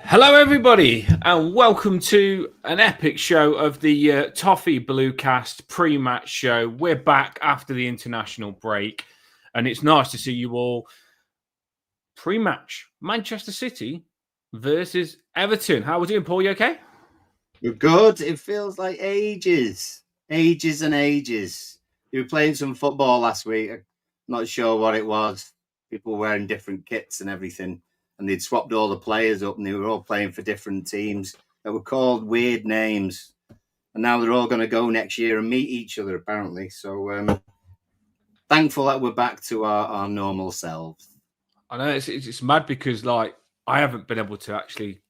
Hello, everybody, and welcome to an epic show of the Toffee Bluecast pre-match show. We're back after the international break, and it's nice to see you all. Pre-match, Manchester City versus Everton. How are we doing, Paul? You okay? We're good. It feels like ages and ages. You were playing some football last week. I'm not sure what it was. People wearing different kits and everything. And they'd swapped all the players up and they were all playing for different teams that were called weird names. And now they're all going to go next year and meet each other, apparently. So thankful that we're back to our normal selves. I know it's mad because, like, I haven't been able to actually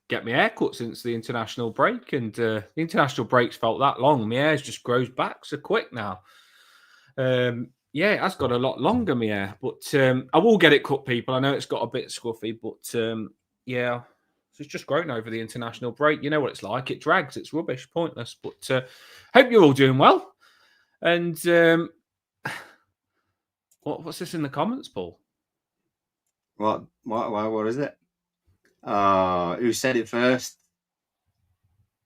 get my hair cut since the international break. And the international breaks felt that long. My hair just grows back so quick now. Yeah, it has got a lot longer, my hair, but I will get it cut, people. I know it's got a bit scruffy, but yeah, it's just grown over the international break. You know what it's like. It drags. It's rubbish, pointless. But hope you're all doing well. And what's this in the comments, Paul? What is it? Who said it first?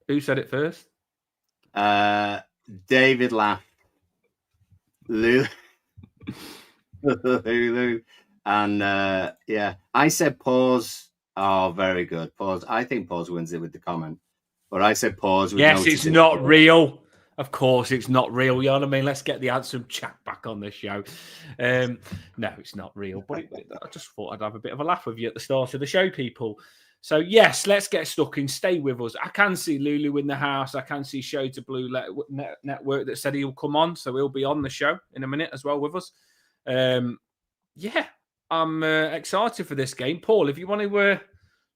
Who said it first? David laughed. Lou. And yeah, I said pause. Oh, very good. Pause. I think pause wins it with the comment. But I said pause. Yes, it's not real. Of course, it's not real. You know what I mean? Let's get the handsome chap back on the show. No, it's not real. But I just thought I'd have a bit of a laugh with you at the start of the show, people. So, yes, let's get stuck in. Stay with us. I can see Lulu in the house. I can see Shades of Blue Network that said he'll come on. So he'll be on the show in a minute as well with us. Yeah, I'm excited for this game. Paul, if you want to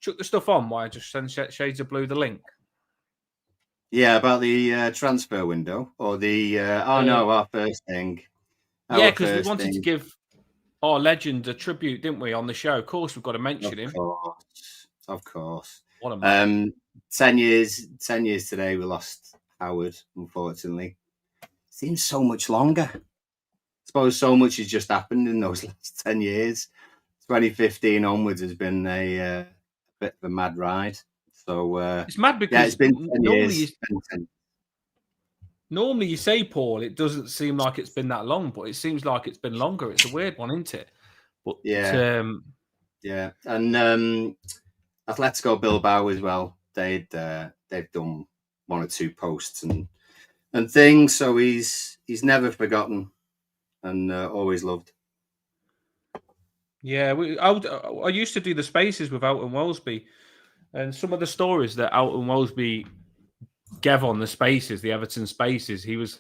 chuck the stuff on, why just send Shades of Blue the link? Yeah, about the transfer window or the our first thing. Yeah, because we wanted to give our legend a tribute, didn't we, on the show? Of course, we've got to mention him. Of course. What a man. 10 years today we lost Howard, unfortunately. Seems so much longer. I suppose so much has just happened in those last 10 years. 2015 onwards has been a bit of a mad ride. So it's mad because it's been 10 years. Normally you say, Paul, it doesn't seem like it's been that long, but it seems like it's been longer. It's a weird one, isn't it? But yeah. And Atletico Bilbao as well. They've done one or two posts and things. So he's never forgotten and always loved. Yeah, I used to do the spaces with Alton Wellesby, and some of the stories that Alton Wellesby gave on the spaces, the Everton spaces, he was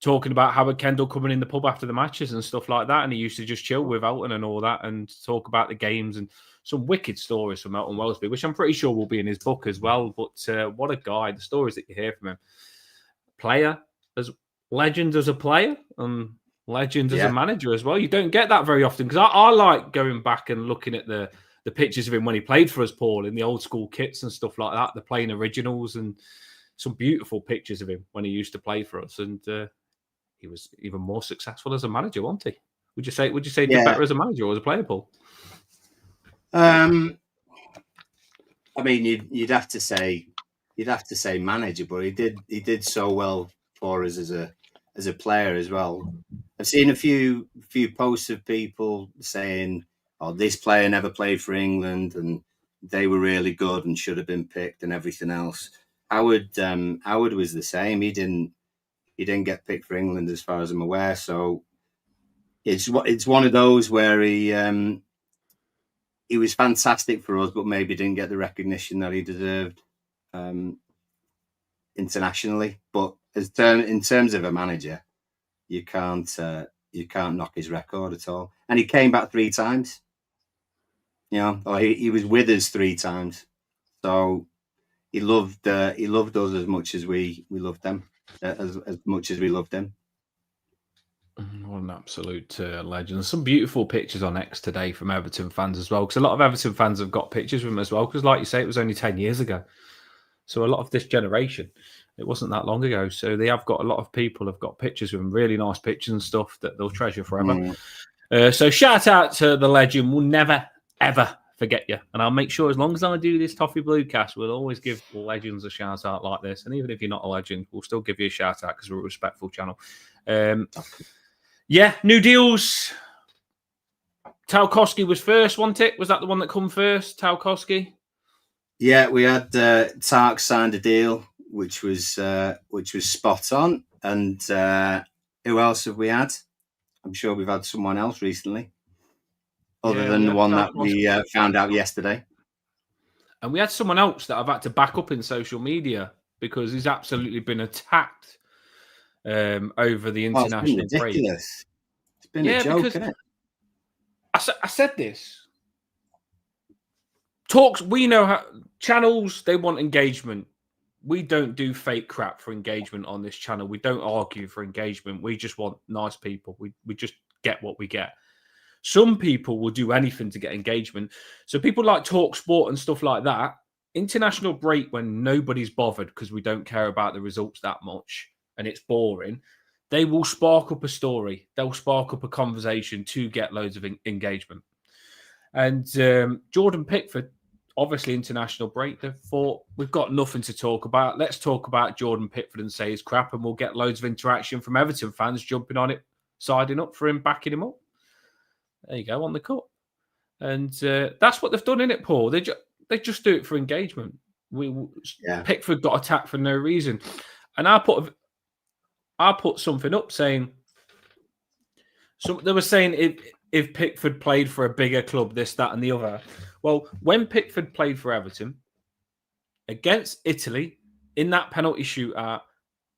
talking about Howard Kendall coming in the pub after the matches and stuff like that, and he used to just chill with Alton and all that and talk about the games and some wicked stories from Alton Wellesby, which I'm pretty sure will be in his book as well. But what a guy, the stories that you hear from him. Player, as legend as a player and legend as a manager as well. You don't get that very often because I like going back and looking at the pictures of him when he played for us, Paul, in the old school kits and stuff like that, the playing originals and some beautiful pictures of him when he used to play for us. And he was even more successful as a manager, wasn't he? Would you say he did better as a manager or as a player, Paul? I mean, you'd have to say manager, but he did so well for us as a player as well. I've seen a few posts of people saying, "Oh, this player never played for England, and they were really good and should have been picked," and everything else. Howard was the same. He didn't get picked for England, as far as I'm aware. So it's one of those where he was fantastic for us, but maybe didn't get the recognition that he deserved internationally. But in terms of a manager, you can't knock his record at all. And he came back 3 times. You know, or he was with us 3 times. So he loved us as much as we loved them, as much as we loved him. What an absolute legend. Some beautiful pictures on X today from Everton fans as well, because a lot of Everton fans have got pictures of him as well, because like you say, it was only 10 years ago. So a lot of this generation, it wasn't that long ago. So they have got a lot of people have got pictures of him, really nice pictures and stuff that they'll treasure forever. So shout out to the legend. We'll never, ever forget you. And I'll make sure, as long as I do this Toffee Blue cast, we'll always give legends a shout out like this. And even if you're not a legend, we'll still give you a shout out because we're a respectful channel. Yeah, new deals. Tarkowski was first, wasn't it? Was that the one that come first, Tarkowski? Yeah, we had Tark signed a deal, which was spot on. And who else have we had? I'm sure we've had someone else recently, other than the one that we found out yesterday. And we had someone else that I've had to back up in social media because he's absolutely been attacked over the international break. Ridiculous. It's been a joke, isn't it? I said this. Talks, we know how channels, they want engagement. We don't do fake crap for engagement on this channel. We don't argue for engagement. We just want nice people. We just get what we get. Some people will do anything to get engagement. So people like Talk Sport and stuff like that, international break when nobody's bothered because we don't care about the results that much and it's boring, they will spark up a story. They'll spark up a conversation to get loads of engagement. And Jordan Pickford, obviously international break, they thought, we've got nothing to talk about. Let's talk about Jordan Pickford and say his crap, and we'll get loads of interaction from Everton fans jumping on it, siding up for him, backing him up. There you go, on the cut. And that's what they've done, innit, Paul? They just do it for engagement. Pickford got attacked for no reason. And I put something up saying, they were saying if Pickford played for a bigger club, this, that, and the other. Well, when Pickford played for Everton against Italy in that penalty shootout,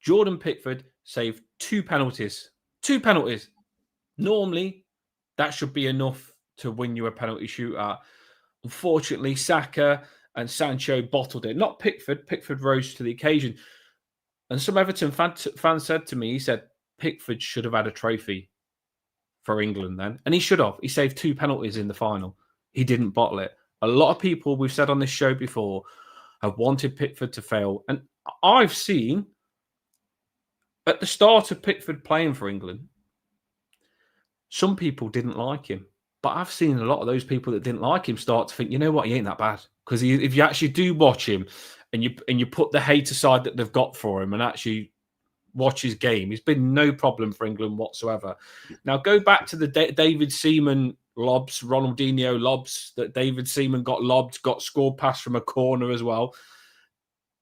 Jordan Pickford saved 2 penalties. 2 penalties. Normally, that should be enough to win you a penalty shootout. Unfortunately, Saka and Sancho bottled it. Not Pickford. Pickford rose to the occasion. And some Everton fan said to me, he said, Pickford should have had a trophy for England then. And he should have. He saved 2 penalties in the final. He didn't bottle it. A lot of people, we've said on this show before, have wanted Pickford to fail. And I've seen at the start of Pickford playing for England, some people didn't like him. But I've seen a lot of those people that didn't like him start to think, you know what, he ain't that bad. Because if you actually do watch him and you put the hate aside that they've got for him and actually watch his game, he's been no problem for England whatsoever. Now, go back to the David Seaman lobs, Ronaldinho lobs, that David Seaman got lobbed, got scored past from a corner as well.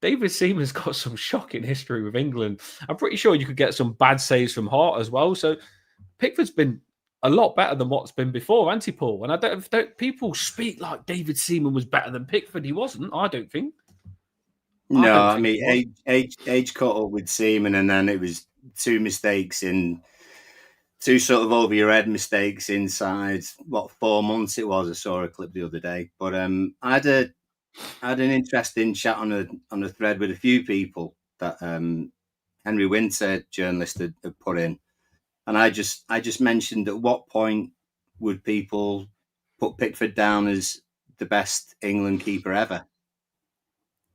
David Seaman's got some shocking history with England. I'm pretty sure you could get some bad saves from Hart as well. So Pickford's been a lot better than what's been before, hasn't he, Paul? And I don't people speak like David Seaman was better than Pickford. He wasn't, I don't think. No, I mean, age caught up with Seaman, and then it was 2 mistakes in 2 sort of over your head mistakes inside 4 months it was. I saw a clip the other day, but I had an interesting chat on a thread with a few people that Henry Winter, journalist, had put in, and I just mentioned at what point would people put Pickford down as the best England keeper ever.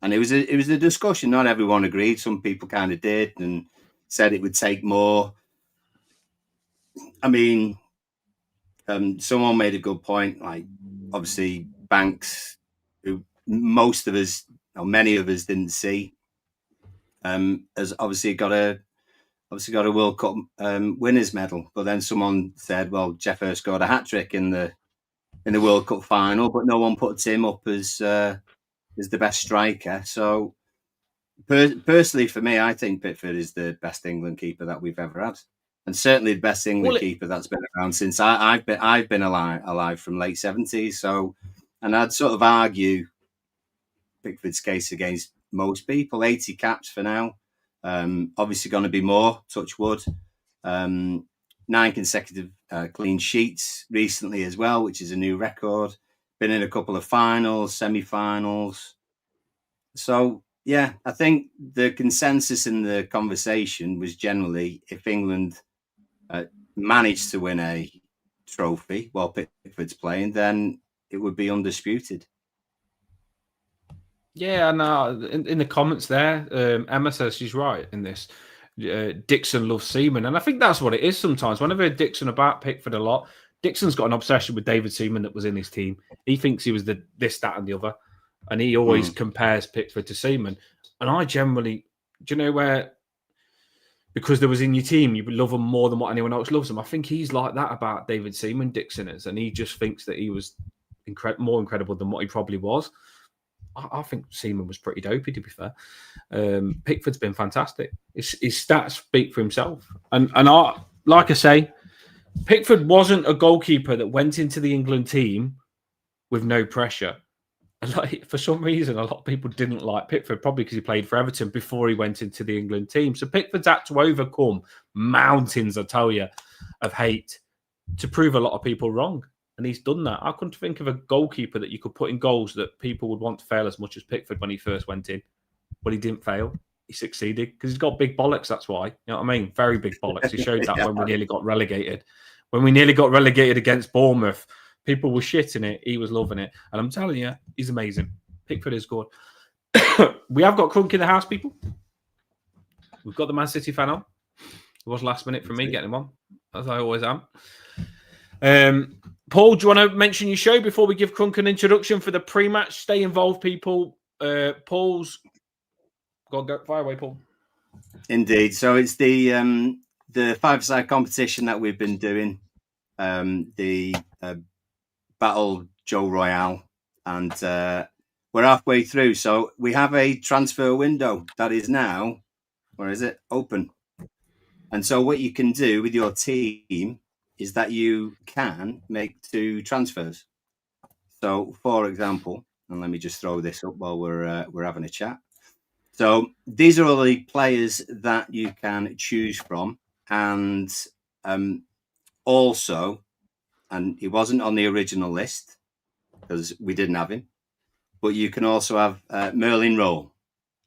And it was a discussion. Not everyone agreed. Some people kind of did and said it would take more. I mean, someone made a good point. Like, obviously, Banks, who most of us, or many of us, didn't see, has obviously got a World Cup winners medal. But then someone said, "Well, Jeff Hurst scored a hat trick in the World Cup final," but no one puts him up as the best striker. So personally, for me, I think Pickford is the best England keeper that we've ever had, and certainly the best England keeper that's been around since I've been alive from late 70s. So, and I'd sort of argue Pickford's case against most people. 80 caps for now. Obviously going to be more, touch wood. 9 consecutive clean sheets recently as well, which is a new record. Been in a couple of finals, semi-finals. So, yeah, I think the consensus in the conversation was generally, if England managed to win a trophy while Pickford's playing, then it would be undisputed. Yeah, and in the comments there, Emma says she's right in this. Dixon loves Seaman, and I think that's what it is sometimes. Whenever Dixon about Pickford a lot, Dixon's got an obsession with David Seaman that was in his team. He thinks he was the this, that, and the other, and he always compares Pickford to Seaman. And I generally, do you know where? Because there was in your team, you love him more than what anyone else loves him. I think he's like that about David Seaman, Dixon is, and he just thinks that he was more incredible than what he probably was. I think Seaman was pretty dopey, to be fair. Pickford's been fantastic. His stats speak for himself. And like I say, Pickford wasn't a goalkeeper that went into the England team with no pressure. Like, for some reason, a lot of people didn't like Pickford, probably because he played for Everton before he went into the England team. So Pickford's had to overcome mountains, I tell you, of hate to prove a lot of people wrong. And he's done that. I couldn't think of a goalkeeper that you could put in goals that people would want to fail as much as Pickford when he first went in. But he didn't fail. He succeeded because he's got big bollocks, that's why. You know what I mean? Very big bollocks. He showed that when we nearly got relegated. When we nearly got relegated against Bournemouth, people were shitting it. He was loving it. And I'm telling you, he's amazing. Pickford is good. We have got Crunk in the house, people. We've got the Man City fan on. It was last minute for me getting him on, as I always am. Paul, do you want to mention your show before we give Crunk an introduction for the pre-match? Stay involved, people. Paul's... Go fire away, Paul. Indeed. So it's the 5-side competition that we've been doing. The Battle Joe Royale, and we're halfway through. So we have a transfer window that is now, open. And so what you can do with your team is that you can make 2 transfers. So, for example, and let me just throw this up while we're having a chat. So these are all the players that you can choose from, and also, and he wasn't on the original list because we didn't have him, but you can also have Merlin Roll.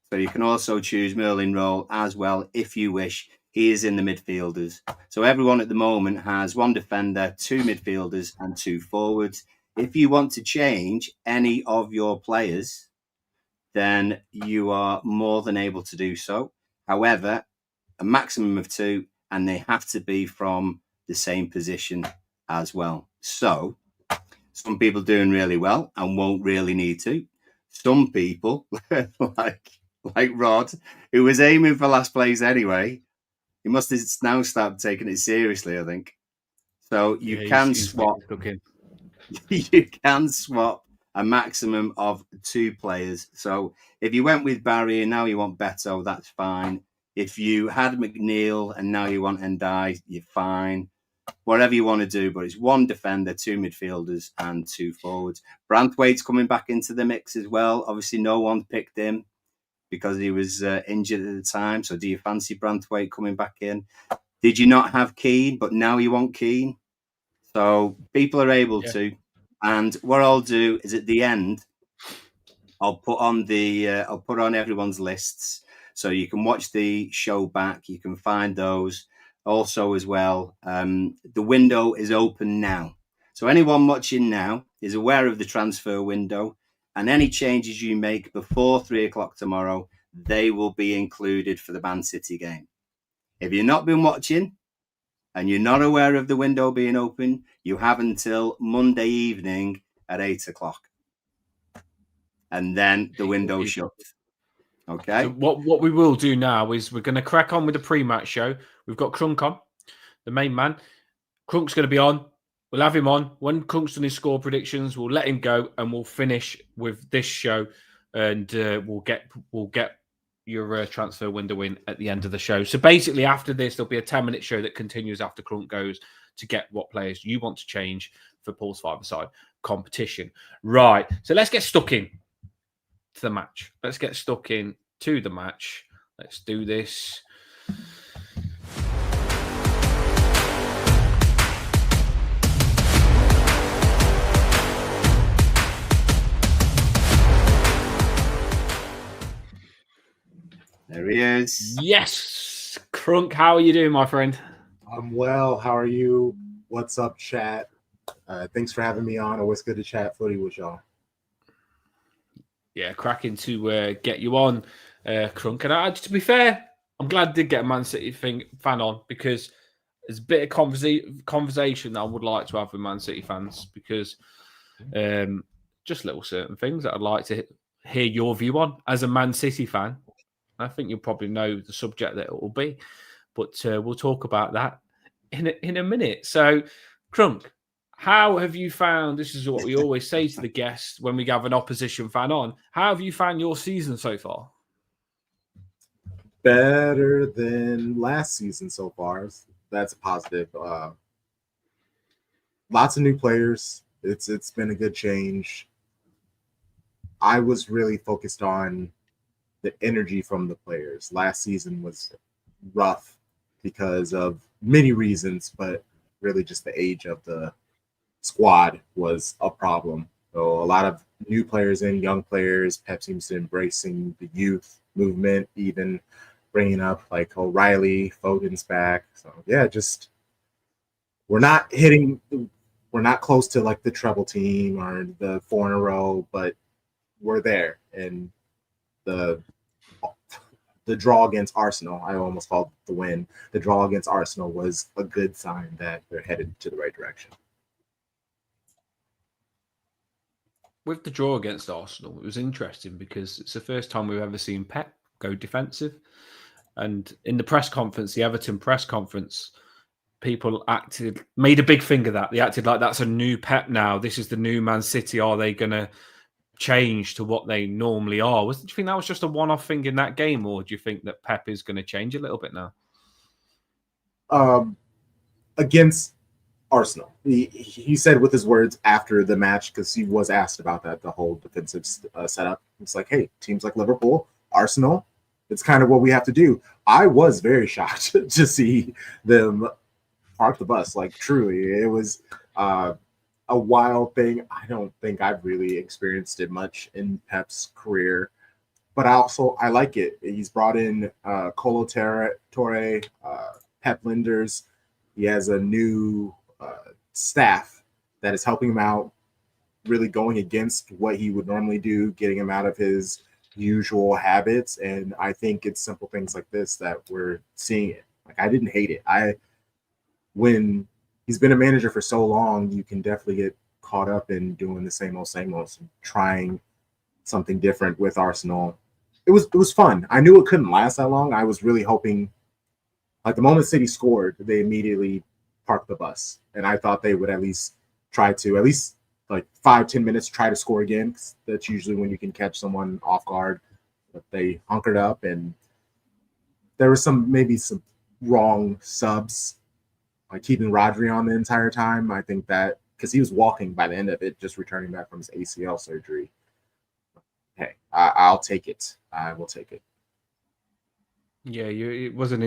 So you can also choose Merlin Roll as well if you wish. He is in the midfielders. So everyone at the moment has 1 defender, 2 midfielders, and 2 forwards. If you want to change any of your players, then you are more than able to do so. However, a maximum of 2, and they have to be from the same position as well. So some people doing really well and won't really need to. Some people, like Rod, who was aiming for last place anyway, he must have now started taking it seriously, I think. So you can swap. You can swap a maximum of 2 players. So if you went with Barry and now you want Beto, that's fine. If you had McNeil and now you want Ndai, you're fine. Whatever you want to do, but it's 1 defender, 2 midfielders, and 2 forwards. Branthwaite's coming back into the mix as well. Obviously, no one picked him because he was injured at the time. So do you fancy Branthwaite coming back in? Did you not have Keane, but now you want Keane? So people are able to. And what I'll do is at the end, I'll put on everyone's lists so you can watch the show back. You can find those also as well. The window is open now. So anyone watching now is aware of the transfer window, and any changes you make before 3:00 tomorrow, they will be included for the Man City game. If you've not been watching and you're not aware of the window being open, you have until Monday evening at 8:00. And then the window shuts. Okay. So what we will do now is we're going to crack on with the pre-match show. We've got Crunk on, the main man. Crunk's going to be on. We'll have him on. When Crunk's done his score predictions, we'll let him go and we'll finish with this show. And we'll get your transfer window in at the end of the show. So basically after this, there'll be a 10-minute show that continues after Crunk goes to get what players you want to change for Paul's 5-a-side competition. Right. So let's get stuck in to the match. Let's get stuck in to the match. Let's do this. There he is. Yes. Crunk, how are you doing, my friend? I'm well. How are you? What's up, chat? Thanks for having me on. Always good to chat footy with y'all. Yeah, cracking to get you on, Crunk. And to be fair, I'm glad I did get a Man City fan on because there's a bit of conversation that I would like to have with Man City fans because just little certain things that I'd like to hear your view on as a Man City fan. I think you'll probably know the subject that it will be, but we'll talk about that in a minute. So, Crunk, how have you found? This is what we always say to the guests when we have an opposition fan on. How have you found your season so far? Better than last season so far. That's a positive. Lots of new players. It's been a good change. I was really focused on the energy from the players. Last season was rough because of many reasons, but really just the age of the squad was a problem. So a lot of new players and young players. Pep seems to embracing the youth movement, even bringing up like O'Reilly, Foden's back. So yeah, just we're not close to like the treble team or the 4 in a row, but we're there. And the draw against Arsenal, I almost called it the win. The draw against Arsenal was a good sign that they're headed to the right direction. With the draw against Arsenal, it was interesting because it's the first time we've ever seen Pep go defensive. And in the press conference, the Everton press conference, people made a big thing of that. They acted like that's a new Pep now. This is the new Man City. Are they going to change to what they normally are? Do you think that was just a one-off thing in that game, or do you think that Pep is going to change a little bit now? Against Arsenal, he said with his words after the match, because he was asked about that, the whole defensive setup. It's like, hey, teams like Liverpool, Arsenal, it's kind of what we have to do. I was very shocked to see them park the bus. Like, truly, it was a wild thing. I don't think I've really experienced it much in Pep's career, but I like it. He's brought in Colo Torre, Pep Linders. He has a new staff that is helping him out, really going against what he would normally do, getting him out of his usual habits. And I think it's simple things like this that we're seeing it. Like, I didn't hate it. When he's been a manager for so long, you can definitely get caught up in doing the same old, trying something different with Arsenal. It was fun. I knew it couldn't last that long. I was really hoping, like, the moment City scored, they immediately parked the bus. And I thought they would at least try to, at least like 5-10 minutes, try to score again. That's usually when you can catch someone off guard. But they hunkered up, and there was maybe some wrong subs, like keeping Rodri on the entire time. I think that because he was walking by the end of it, just returning back from his ACL surgery. Hey, I'll take it. I will take it. Yeah, it was an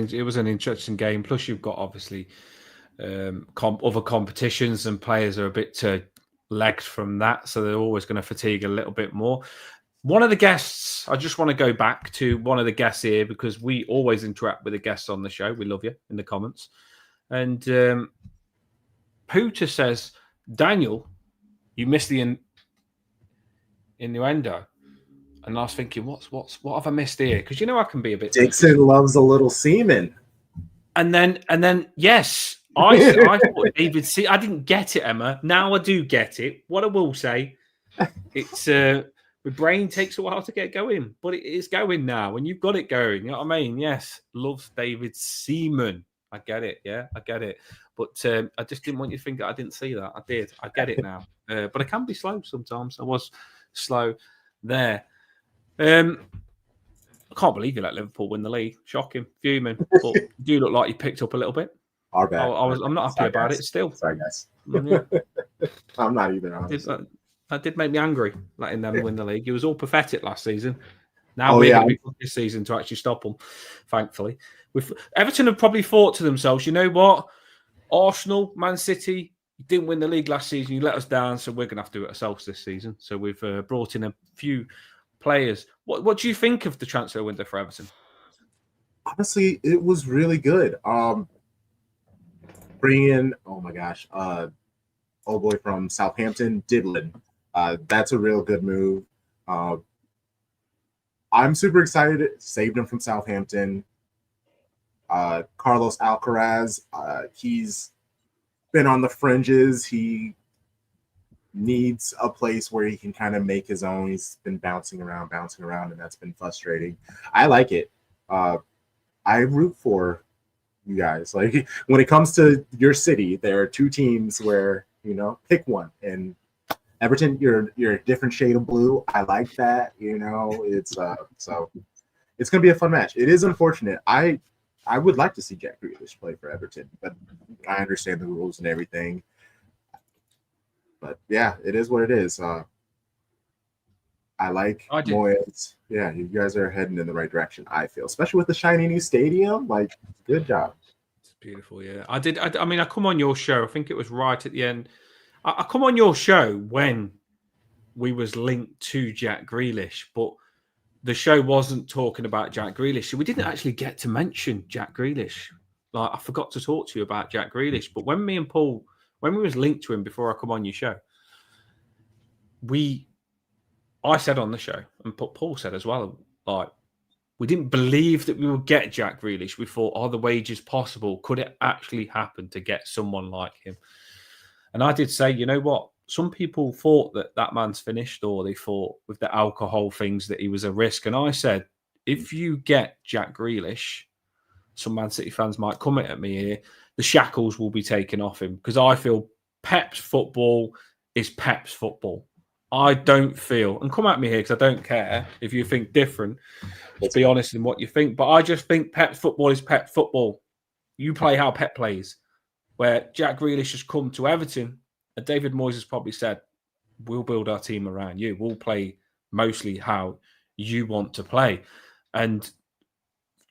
interesting game. Plus, you've got obviously other competitions, and players are a bit legged from that, so they're always going to fatigue a little bit more. One of the guests, I just want to go back to one of the guests here because we always interact with the guests on the show. We love you in the comments. And Pooter says, Daniel, you missed the innuendo. And I was thinking, what have I missed here? Because I can be a bit. Dixon loves a little semen. And then, yes, I thought David. I didn't get it, Emma. Now I do get it. What I will say, it's my brain takes a while to get going, but it is going now, and you've got it going. You know what I mean? Yes, loves David Seaman. I get it. Yeah, I get it. But I just didn't want you to think that I didn't see that. I did. I get it now. But I can be slow sometimes. I was slow there. I can't believe you let Liverpool win the league. Shocking, fuming. But you do look like you picked up a little bit. Our bad. I'm not happy about it still. Sorry, guys. Yeah. I'm not either. Honestly. That did make me angry, letting them win the league. It was all pathetic last season. Now we're going to be good this season to actually stop them, thankfully. Everton have probably thought to themselves, you know what? Arsenal, Man City, you didn't win the league last season. You let us down, so we're going to have to do it ourselves this season. So we've brought in a few players. What do you think of the transfer window for Everton? Honestly, it was really good. Bring in, oh my gosh, old boy from Southampton, Diblin. That's a real good move. I'm super excited. Saved him from Southampton. Carlos Alcaraz, he's been on the fringes. He needs a place where he can kind of make his own. He's been bouncing around, and that's been frustrating. I like it. I root for you guys. Like when it comes to your city, there are two teams where, pick one. And Everton, you're a different shade of blue. I like that. It's so it's gonna be a fun match. It is unfortunate. I would like to see Jack Grealish play for Everton, but I understand the rules and everything. But yeah, it is what it is. I like Moyes. Yeah, you guys are heading in the right direction, I feel, especially with the shiny new stadium. Like, good job. It's beautiful, yeah. I mean, I come on your show. I think it was right at the end. I come on your show when we was linked to Jack Grealish, but the show wasn't talking about Jack Grealish. So we didn't actually get to mention Jack Grealish. Like, I forgot to talk to you about Jack Grealish. But when me and Paul, when we was linked to him before I come on your show, I said on the show, and Paul said as well, like, we didn't believe that we would get Jack Grealish. We thought, are the wages possible? Could it actually happen to get someone like him? And I did say, you know what? Some people thought that man's finished, or they thought with the alcohol things that he was a risk. And I said, if you get Jack Grealish, some Man City fans might come at me here, the shackles will be taken off him, because I feel Pep's football is Pep's football. I don't feel, and come at me here because I don't care if you think different. Let's be honest in what you think. But I just think Pep's football is Pep's football. You play how Pep plays. Where Jack Grealish has come to Everton, and David Moyes has probably said, we'll build our team around you. We'll play mostly how you want to play. And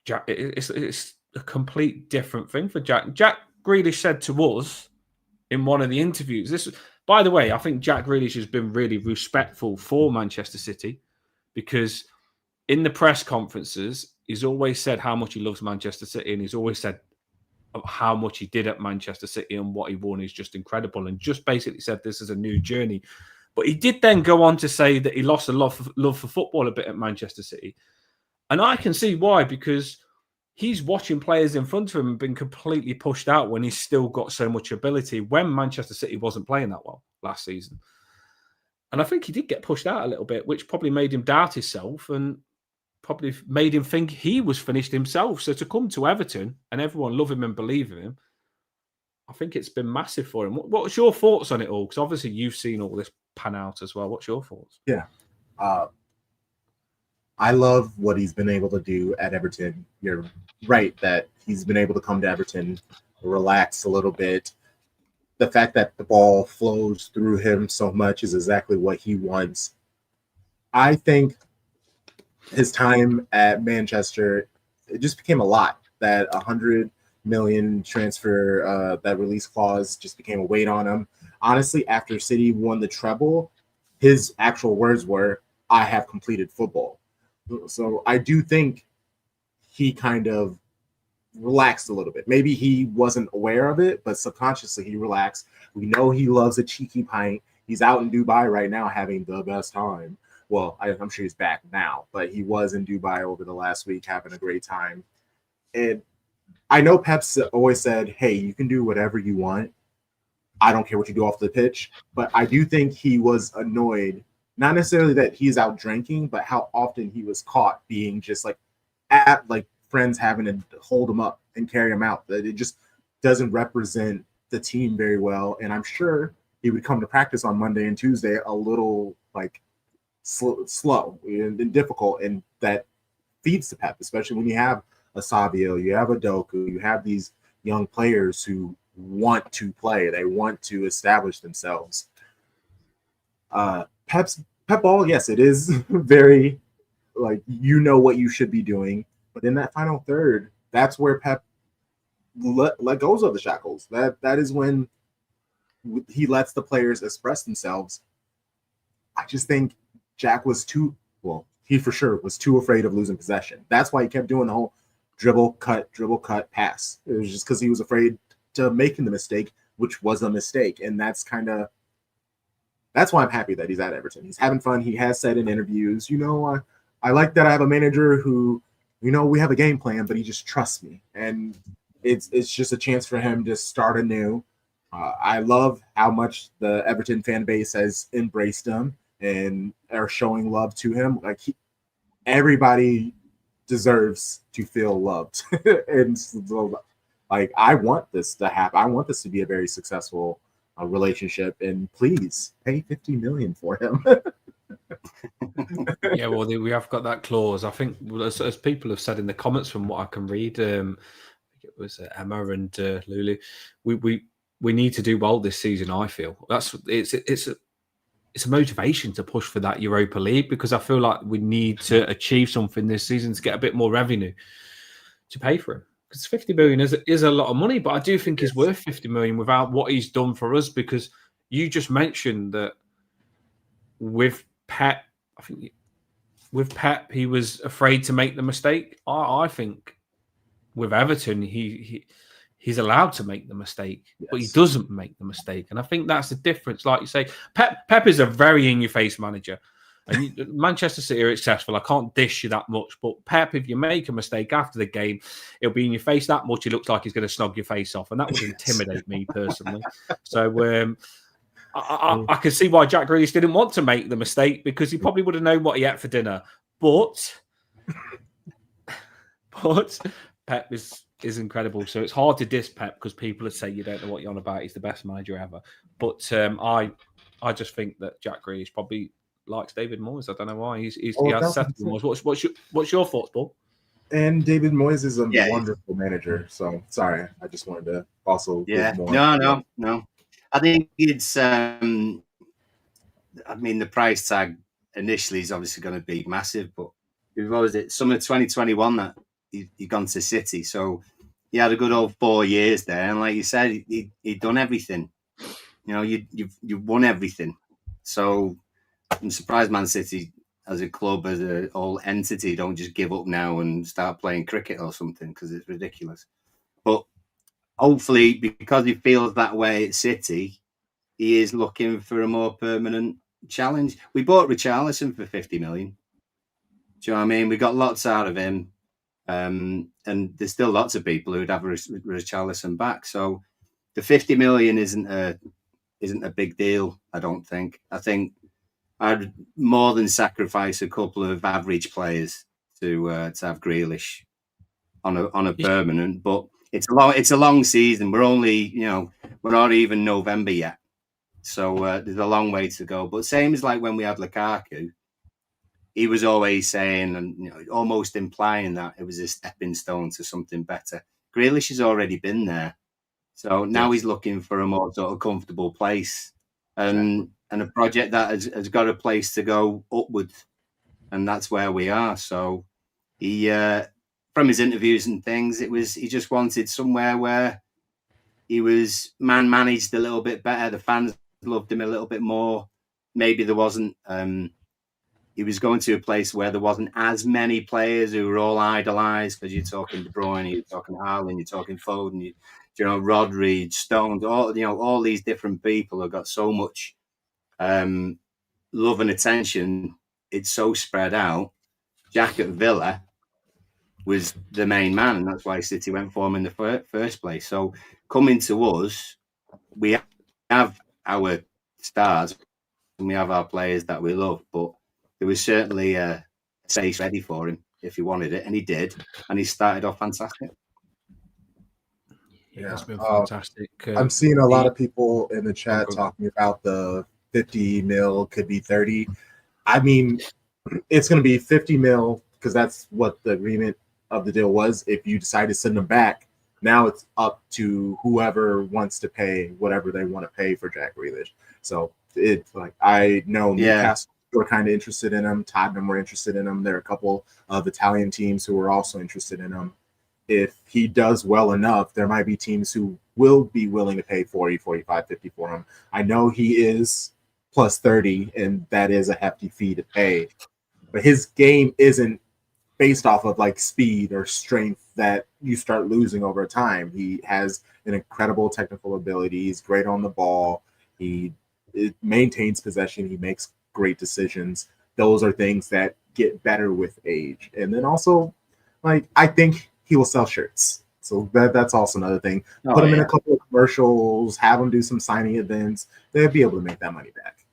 Jack, it's a complete different thing for Jack. Jack Grealish said to us in one of the interviews, by the way, I think Jack Grealish has been really respectful for Manchester City, because in the press conferences, he's always said how much he loves Manchester City, and he's always said how much he did at Manchester City and what he won is just incredible, and just basically said this is a new journey. But he did then go on to say that he lost a love for football a bit at Manchester City. And I can see why, because he's watching players in front of him and been completely pushed out when he's still got so much ability, when Manchester City wasn't playing that well last season. And I think he did get pushed out a little bit, which probably made him doubt himself and probably made him think he was finished himself. So to come to Everton and everyone love him and believe in him, I think it's been massive for him. What's your thoughts on it all? Because obviously you've seen all this pan out as well. What's your thoughts? Yeah. I love what he's been able to do at Everton. You're right that he's been able to come to Everton, relax a little bit. The fact that the ball flows through him so much is exactly what he wants. I think his time at Manchester, it just became a lot. That 100 million transfer, that release clause just became a weight on him. Honestly, after City won the treble, his actual words were, I have completed football. So I do think he kind of relaxed a little bit. Maybe he wasn't aware of it, but subconsciously he relaxed. We know he loves a cheeky pint. He's out in Dubai right now having the best time. Well, I'm sure he's back now, but he was in Dubai over the last week having a great time. And I know Pep's always said, hey, you can do whatever you want. I don't care what you do off the pitch. But I do think he was annoyed, not necessarily that he's out drinking, but how often he was caught being just like at like friends having to hold him up and carry him out. That it just doesn't represent the team very well. And I'm sure he would come to practice on Monday and Tuesday a little like slow and difficult, and that feeds to Pep, especially when you have a Savio, you have a Doku, you have these young players who want to play, they want to establish themselves. Pep ball, yes, it is very like, you know what you should be doing, but in that final third, that's where Pep let goes of the shackles. That is when he lets the players express themselves. I just think Jack was he for sure was too afraid of losing possession. That's why he kept doing the whole dribble, cut, pass. It was just because he was afraid to making the mistake, which was a mistake. And that's why I'm happy that he's at Everton. He's having fun. He has said in interviews, I like that I have a manager who we have a game plan, but he just trusts me. And it's just a chance for him to start anew. I love how much the Everton fan base has embraced him and are showing love to him. Like everybody deserves to feel loved. And so, like, I want this to happen. I want this to be a very successful relationship, and please pay $50 million for him. Yeah, well, we have got that clause. I think, as people have said in the comments, from what I can read, I think it was Emma and Lulu. We need to do well this season. I feel it's a motivation to push for that Europa League, because I feel like we need to achieve something this season to get a bit more revenue to pay for him. Because 50 million is a lot of money, but I do think he's worth 50 million without what he's done for us. Because you just mentioned that with Pep, I think with Pep, he was afraid to make the mistake. I think with Everton, he's allowed to make the mistake, but he doesn't make the mistake. And I think that's the difference. Like you say, Pep is a very in-your-face manager. And Manchester City are successful. I can't dish you that much. But Pep, if you make a mistake after the game, it'll be in your face that much. He looks like he's going to snog your face off. And that would intimidate me personally. So I can see why Jack Grealish didn't want to make the mistake, because he probably would have known what he ate for dinner. But Pep is incredible. So it's hard to diss Pep, because people would say you don't know what you're on about. He's the best manager ever. But I just think that Jack Grealish probably likes David Moyes. I don't know why. He has settled Moyes. What's your thoughts, Paul? And David Moyes is a wonderful manager. So sorry, I just wanted to also give more. No. I think it's. I mean, the price tag initially is obviously going to be massive, but what was it? Summer 2021 that he'd gone to City, so he had a good old 4 years there, and like you said, he'd done everything. You've won everything. So I'm surprised Man City, as a club, as a whole entity, don't just give up now and start playing cricket or something, because it's ridiculous. But hopefully, because he feels that way at City, he is looking for a more permanent challenge. We bought Richarlison for 50 million. Do you know what I mean? We got lots out of him. And there's still lots of people who'd have Richarlison back. So the 50 million isn't a big deal, I don't think. I think I'd more than sacrifice a couple of average players to have Grealish on a permanent. But it's a long season. We're only, we're not even November yet. So there's a long way to go. But same as like when we had Lukaku, he was always saying, and almost implying that it was a stepping stone to something better. Grealish has already been there. So now he's looking for a more sort of comfortable place and a project that has got a place to go upwards. And that's where we are. So he, from his interviews and things, he just wanted somewhere where he was managed a little bit better. The fans loved him a little bit more. Maybe there wasn't, he was going to a place where there wasn't as many players who were all idolised, because you're talking De Bruyne, you're talking Haaland, you're talking Foden, Rodri, Stones, all these different people have got so much love and attention. It's so spread out. Jack at Villa was the main man, and that's why City went for him in the first place. So coming to us, we have our stars and we have our players that we love, but there was certainly a space ready for him if he wanted it, and he did, and he started off fantastic. Yeah, it's been fantastic. I'm seeing a lot of people in the chat talking about the 50 mil could be 30. I mean, it's going to be 50 mil because that's what the agreement of the deal was. If you decide to send them back, now it's up to whoever wants to pay whatever they want to pay for Jack Grealish. So it's like, I know Newcastle were kind of interested in him. Tottenham were interested in him. There are a couple of Italian teams who were also interested in him. If he does well enough, there might be teams who will be willing to pay 40, 45, 50 for him. I know he is plus 30, and that is a hefty fee to pay. But his game isn't based off of like speed or strength that you start losing over time. He has an incredible technical ability. He's great on the ball. He maintains possession. He makes great decisions. Those are things that get better with age. And then also, like I think he will sell shirts. So that's also another thing. Oh, Put him in yeah. a couple of commercials, have him do some signing events. They'll be able to make that money back.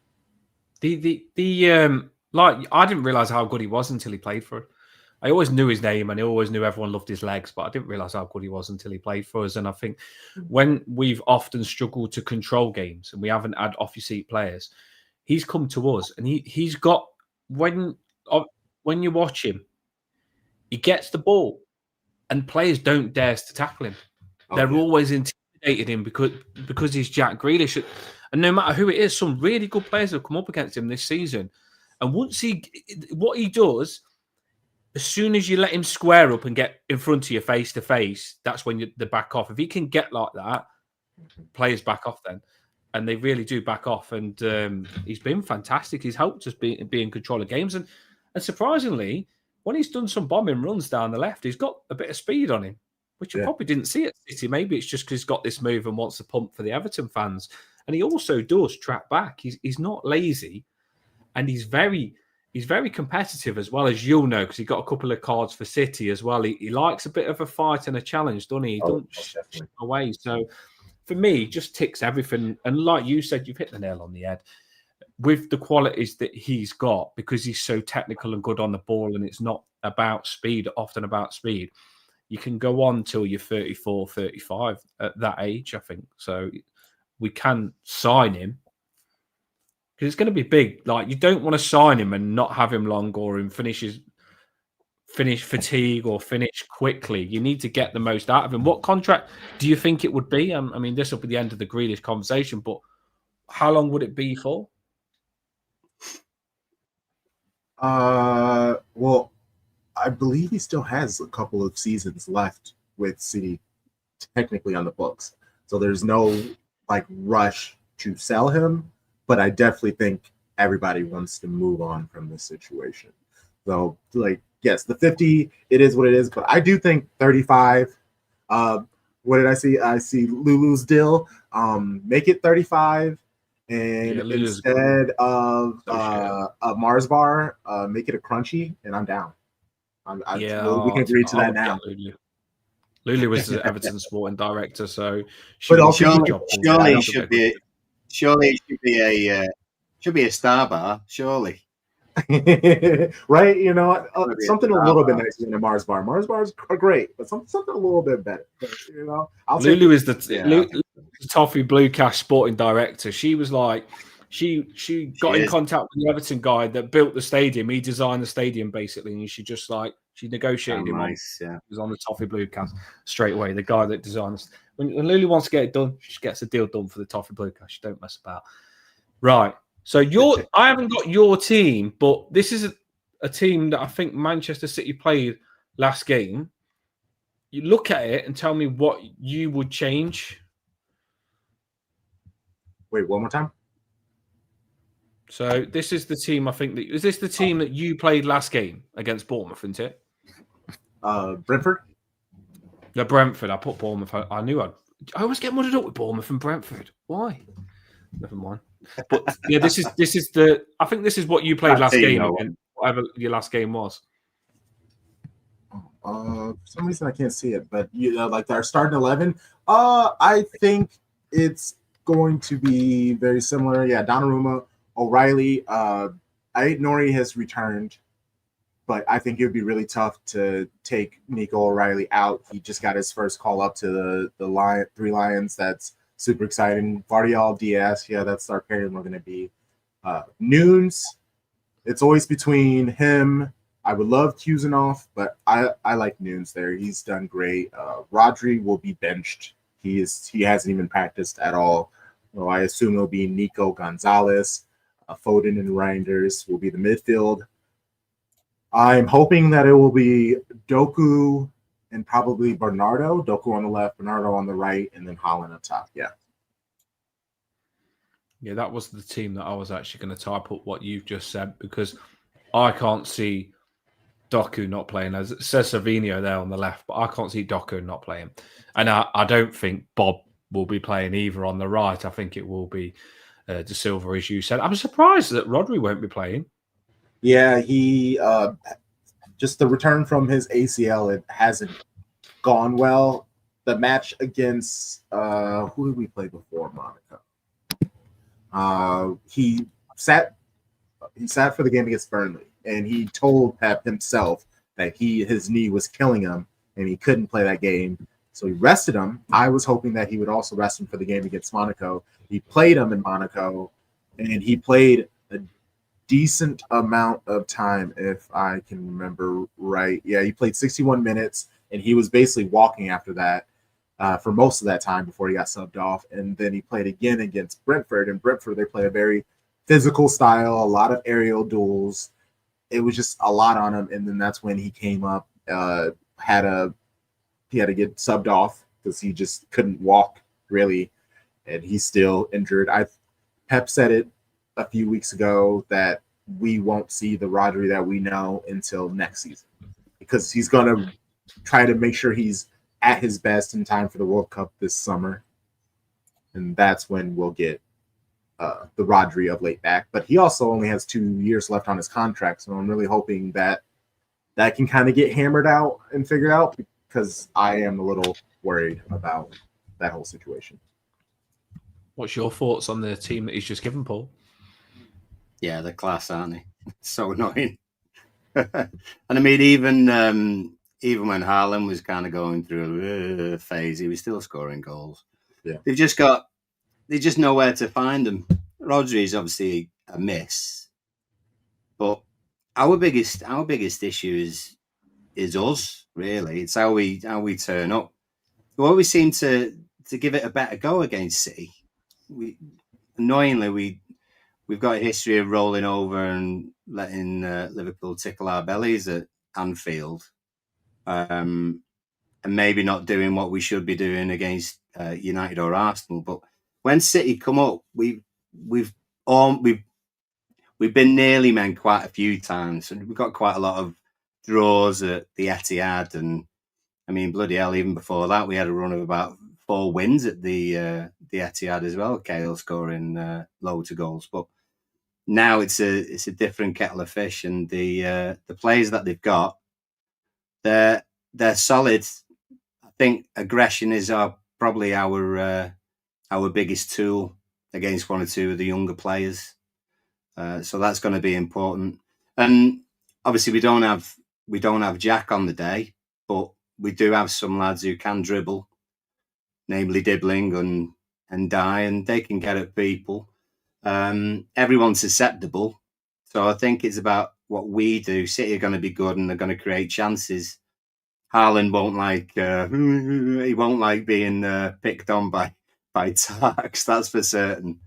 Like I didn't realize how good he was until he played for it. I always knew his name and I always knew everyone loved his legs, but I didn't realize how good he was until he played for us. And I think when we've often struggled to control games and we haven't had off your seat players, he's come to us and he's got when you watch him, he gets the ball and players don't dare to tackle him. They're always intimidated him because he's Jack Grealish. And no matter who it is, some really good players have come up against him this season. And what he does, as soon as you let him square up and get in front of you face to face, that's when they back off. If he can get like that, players back off then. And they really do back off. And he's been fantastic. He's helped us be in control of games. And surprisingly, when he's done some bombing runs down the left, he's got a bit of speed on him, which you probably didn't see at City. Maybe it's just because he's got this move and wants to pump for the Everton fans. And he also does track back. He's not lazy. And he's very competitive as well, as you'll know, because he got a couple of cards for City as well. He likes a bit of a fight and a challenge, doesn't he? He don't shy away. So for me, just ticks everything. And like you said, you've hit the nail on the head. With the qualities that he's got, because he's so technical and good on the ball, and it's not about speed, often about speed, you can go on till you're 34, 35 at that age, I think. So we can sign him. Because it's going to be big. Like, you don't want to sign him and not have him long or him finish fatigue or finish quickly. You need to get the most out of him. What contract do you think it would be? I mean, this will be the end of the Grealish conversation, but how long would it be for? Well, I believe he still has a couple of seasons left with City technically on the books. So there's no rush to sell him. But I definitely think everybody wants to move on from this situation. So, yes, the 50, it is what it is. But I do think 35. What did I see? I see Lulu's deal. Make it 35, and instead of a Mars bar, make it a crunchy, and I'm down. We can agree to that now. Lulu was the Everton sporting director, so surely it should be. Surely it should be a star bar. Surely, right? You know, something a little bit nicer than a Mars bar. Mars bars are great, but something a little bit better. You know, Lulu is the Toffee Blue Cash sporting director. She was like, she got in contact with the Everton guy that built the stadium. He designed the stadium basically, and she negotiated him. Nice, He was on the Toffee Blue Cash straight away. The guy that designs. When Lulu wants to get it done, she gets a deal done for the Toffee Blue Cash. Don't mess about. Right. So I haven't got your team, but this is a team that I think Manchester City played last game. You look at it and tell me what you would change. Wait, one more time. So this is the team is this the team that you played last game against Bournemouth, isn't it? Brentford? No, Brentford. I put Bournemouth. I knew I always get muddled up with Bournemouth and Brentford. Why? Never mind. But yeah, this is I think this is what you played last game again, whatever your last game was. For some reason I can't see it, but our starting 11. I think it's going to be very similar. Yeah, Donnarumma, O'Reilly. Nori has returned, but I think it would be really tough to take Nico O'Reilly out. He just got his first call up to the Three Lions. That's super exciting. Vardial, Diaz, that's our pairing we're going to be. Nunes, it's always between him. I would love Kuznov, but I like Nunes there. He's done great. Rodri will be benched. He hasn't even practiced at all. So I assume it'll be Nico Gonzalez. Foden and Reinders will be the midfield. I'm hoping that it will be Doku and probably Bernardo. Doku on the left, Bernardo on the right, and then Haaland up top. Yeah. Yeah, that was the team that I was actually going to type up what you've just said, because I can't see Doku not playing. As it says Savinho there on the left, but I can't see Doku not playing. And I don't think Bob will be playing either on the right. I think it will be De Silva, as you said. I'm surprised that Rodri won't be playing. Yeah, he just the return from his ACL, it hasn't gone well. The match against who did we play before Monaco? He sat for the game against Burnley, and he told Pep himself that his knee was killing him and he couldn't play that game. So he rested him. I was hoping that he would also rest him for the game against Monaco. He played him in Monaco, and he played a decent amount of time, if I can remember right. Yeah, he played 61 minutes, and he was basically walking after that for most of that time before he got subbed off. And then he played again against Brentford. And Brentford, they play a very physical style, a lot of aerial duels. It was just a lot on him. And then that's when he came up, he had to get subbed off because he just couldn't walk really, and he's still injured. Pep said it a few weeks ago that we won't see the Rodri that we know until next season, because he's going to try to make sure he's at his best in time for the World Cup this summer, and that's when we'll get the Rodri of late back. But he also only has 2 years left on his contract, so I'm really hoping that can kind of get hammered out and figured out, because I am a little worried about that whole situation. What's your thoughts on the team that he's just given, Paul? Yeah, they're class, aren't they? So annoying. And I mean, even when Haaland was kind of going through a phase, he was still scoring goals. Yeah, they just know where to find them. Rodri is obviously a miss, but our biggest issue is us, really. It's how we turn up. We always seem to give it a better go against City. We've got a history of rolling over and letting Liverpool tickle our bellies at Anfield, and maybe not doing what we should be doing against United or Arsenal. But when City come up, we've been nearly men quite a few times, and we've got quite a lot of draws at the Etihad, and I mean, bloody hell, even before that, we had a run of about 4 wins at the Etihad as well. Cahill scoring loads of goals, but now it's a different kettle of fish, and the players that they've got, they're solid. I think aggression is probably our biggest tool against one or two of the younger players. So that's going to be important. And obviously, we don't have Jack on the day, but we do have some lads who can dribble, namely Dibbling and Dye, and they can get at people. Everyone's susceptible, so I think it's about what we do. City are going to be good, and they're going to create chances. Haaland won't like being picked on by Tarks, that's for certain.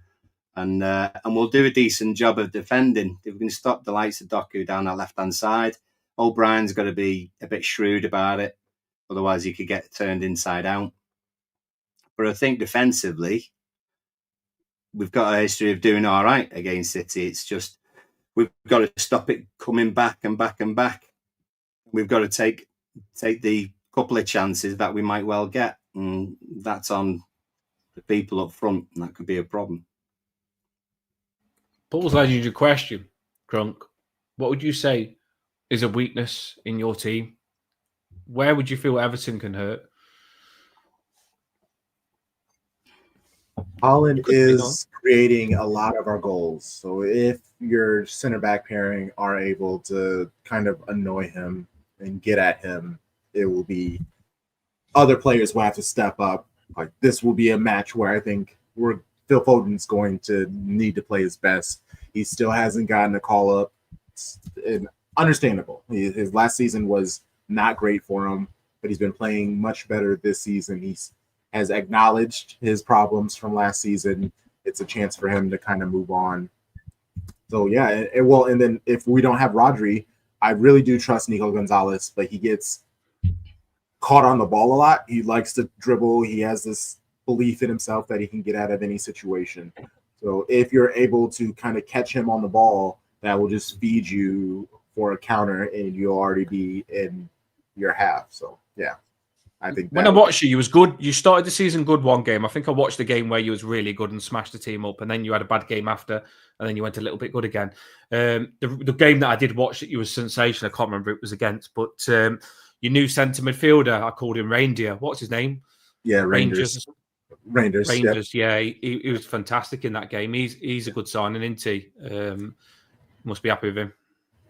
And we'll do a decent job of defending. If we can stop the likes of Doku down that left-hand side, O'Brien's got to be a bit shrewd about it. Otherwise, he could get turned inside out. But I think defensively, we've got a history of doing all right against City. It's just we've got to stop it coming back and back and back. We've got to take the couple of chances that we might well get. And that's on the people up front, and that could be a problem. Paul's asked you a question, Drunk. What would you say is a weakness in your team? Where would you feel Everton can hurt? Haaland is creating a lot of our goals. So if your center back pairing are able to kind of annoy him and get at him, it will be other players will have to step up. Like this will be a match where I think Phil Foden's going to need to play his best. He still hasn't gotten a call up. And understandable. His last season was not great for him, but he's been playing much better this season. Has acknowledged his problems from last season. It's a chance for him to kind of move on. So yeah, and then if we don't have Rodri, I really do trust Nico Gonzalez, but he gets caught on the ball a lot. He likes to dribble. He has this belief in himself that he can get out of any situation. So if you're able to kind of catch him on the ball, that will just feed you for a counter, and you'll already be in your half. So yeah. I think when I watched you was good. You started the season good one game. I think I watched the game where you was really good and smashed the team up, and then you had a bad game after, and then you went a little bit good again. The game that I did watch that you was sensational. I can't remember who it was against, but your new centre midfielder, I called him Reindeer. What's his name? Yeah, Rangers. Rangers. Yeah, he was fantastic in that game. He's a good signing, isn't he? Must be happy with him.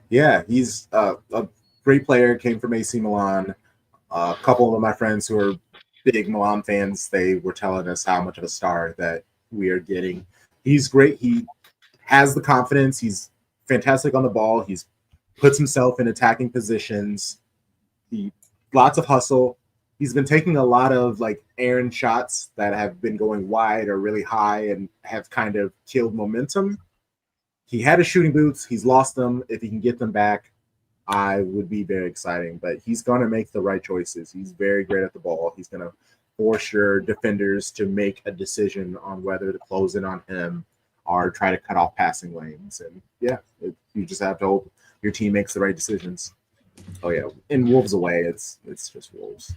Yeah, he's a great player. Came from AC Milan. A couple of my friends who are big Milan fans, they were telling us how much of a star that we are getting. He's great. He has the confidence. He's fantastic on the ball. He's puts himself in attacking positions. Lots of hustle. He's been taking a lot of like errant shots that have been going wide or really high and have kind of killed momentum. He had his shooting boots. He's lost them. If he can get them back, I would be very exciting. But he's going to make the right choices. He's very great at the ball. He's going to force your defenders to make a decision on whether to close in on him or try to cut off passing lanes. And yeah, you just have to hope your team makes the right decisions. Oh yeah, in Wolves away, it's just Wolves.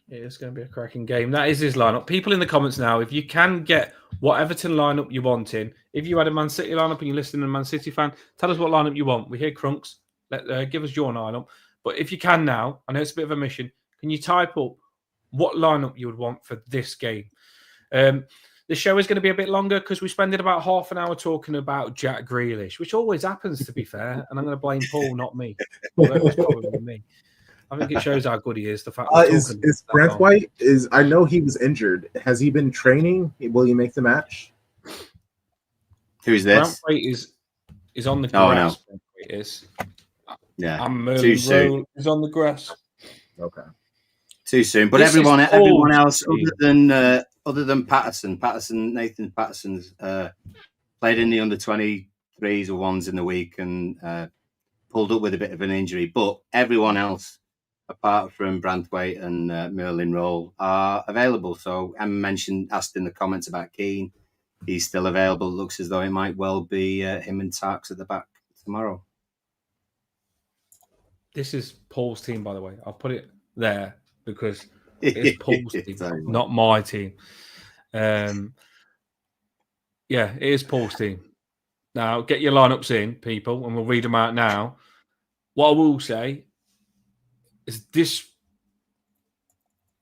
It's going to be a cracking game. That is his lineup. People in the comments now, if you can get what Everton lineup you want in, if you had a Man City lineup and you're listening to a Man City fan, tell us what lineup you want. We hear Crunks. Give us your lineup. But if you can now, I know it's a bit of a mission, can you type up what lineup you would want for this game? The show is going to be a bit longer because we spent about half an hour talking about Jack Grealish, which always happens, to be fair. And I'm going to blame Paul, not me. Although it was probably me. I think it shows how good he is. The fact is Brent White I know he was injured. Has he been training? Will he make the match? Who's this? Brent White is on the grass. Oh, no. It is. Yeah, too soon. Is on the grass. Okay, too soon. But everyone else other than Patterson, Nathan Patterson's played in the under-23s or ones in the week and pulled up with a bit of an injury. But everyone else, apart from Branthwaite and Merlin Roll, are available. So Emma asked in the comments about Keane. He's still available. Looks as though it might well be him and Tarks at the back tomorrow. This is Paul's team, by the way. I'll put it there because it's Paul's team, not my team. Yeah, it is Paul's team. Now, get your lineups in, people, and we'll read them out now. What I will say is this,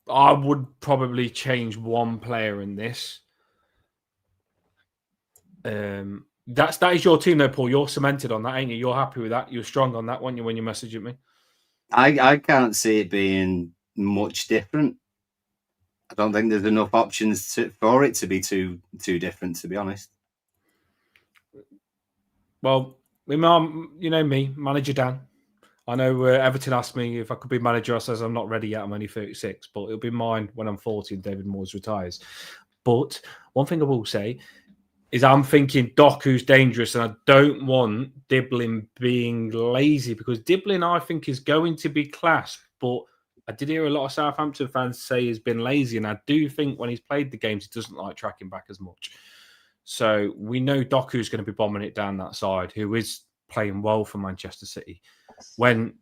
I would probably change one player in this. That is your team though, Paul. You're cemented on that, ain't you? You're happy with that. You're strong on that one when you messaged me. I can't see it being much different. I don't think there's enough options for it to be too different, to be honest. Well, you know me, Manager Dan. I know Everton asked me if I could be manager. I says I'm not ready yet. I'm only 36, but it'll be mine when I'm 40 and David Moyes retires. But one thing I will say is I'm thinking Doku's dangerous, and I don't want Diblin being lazy because Diblin, I think, is going to be class. But I did hear a lot of Southampton fans say he's been lazy, and I do think when he's played the games, he doesn't like tracking back as much. So we know Doku's going to be bombing it down that side, who is playing well for Manchester City. When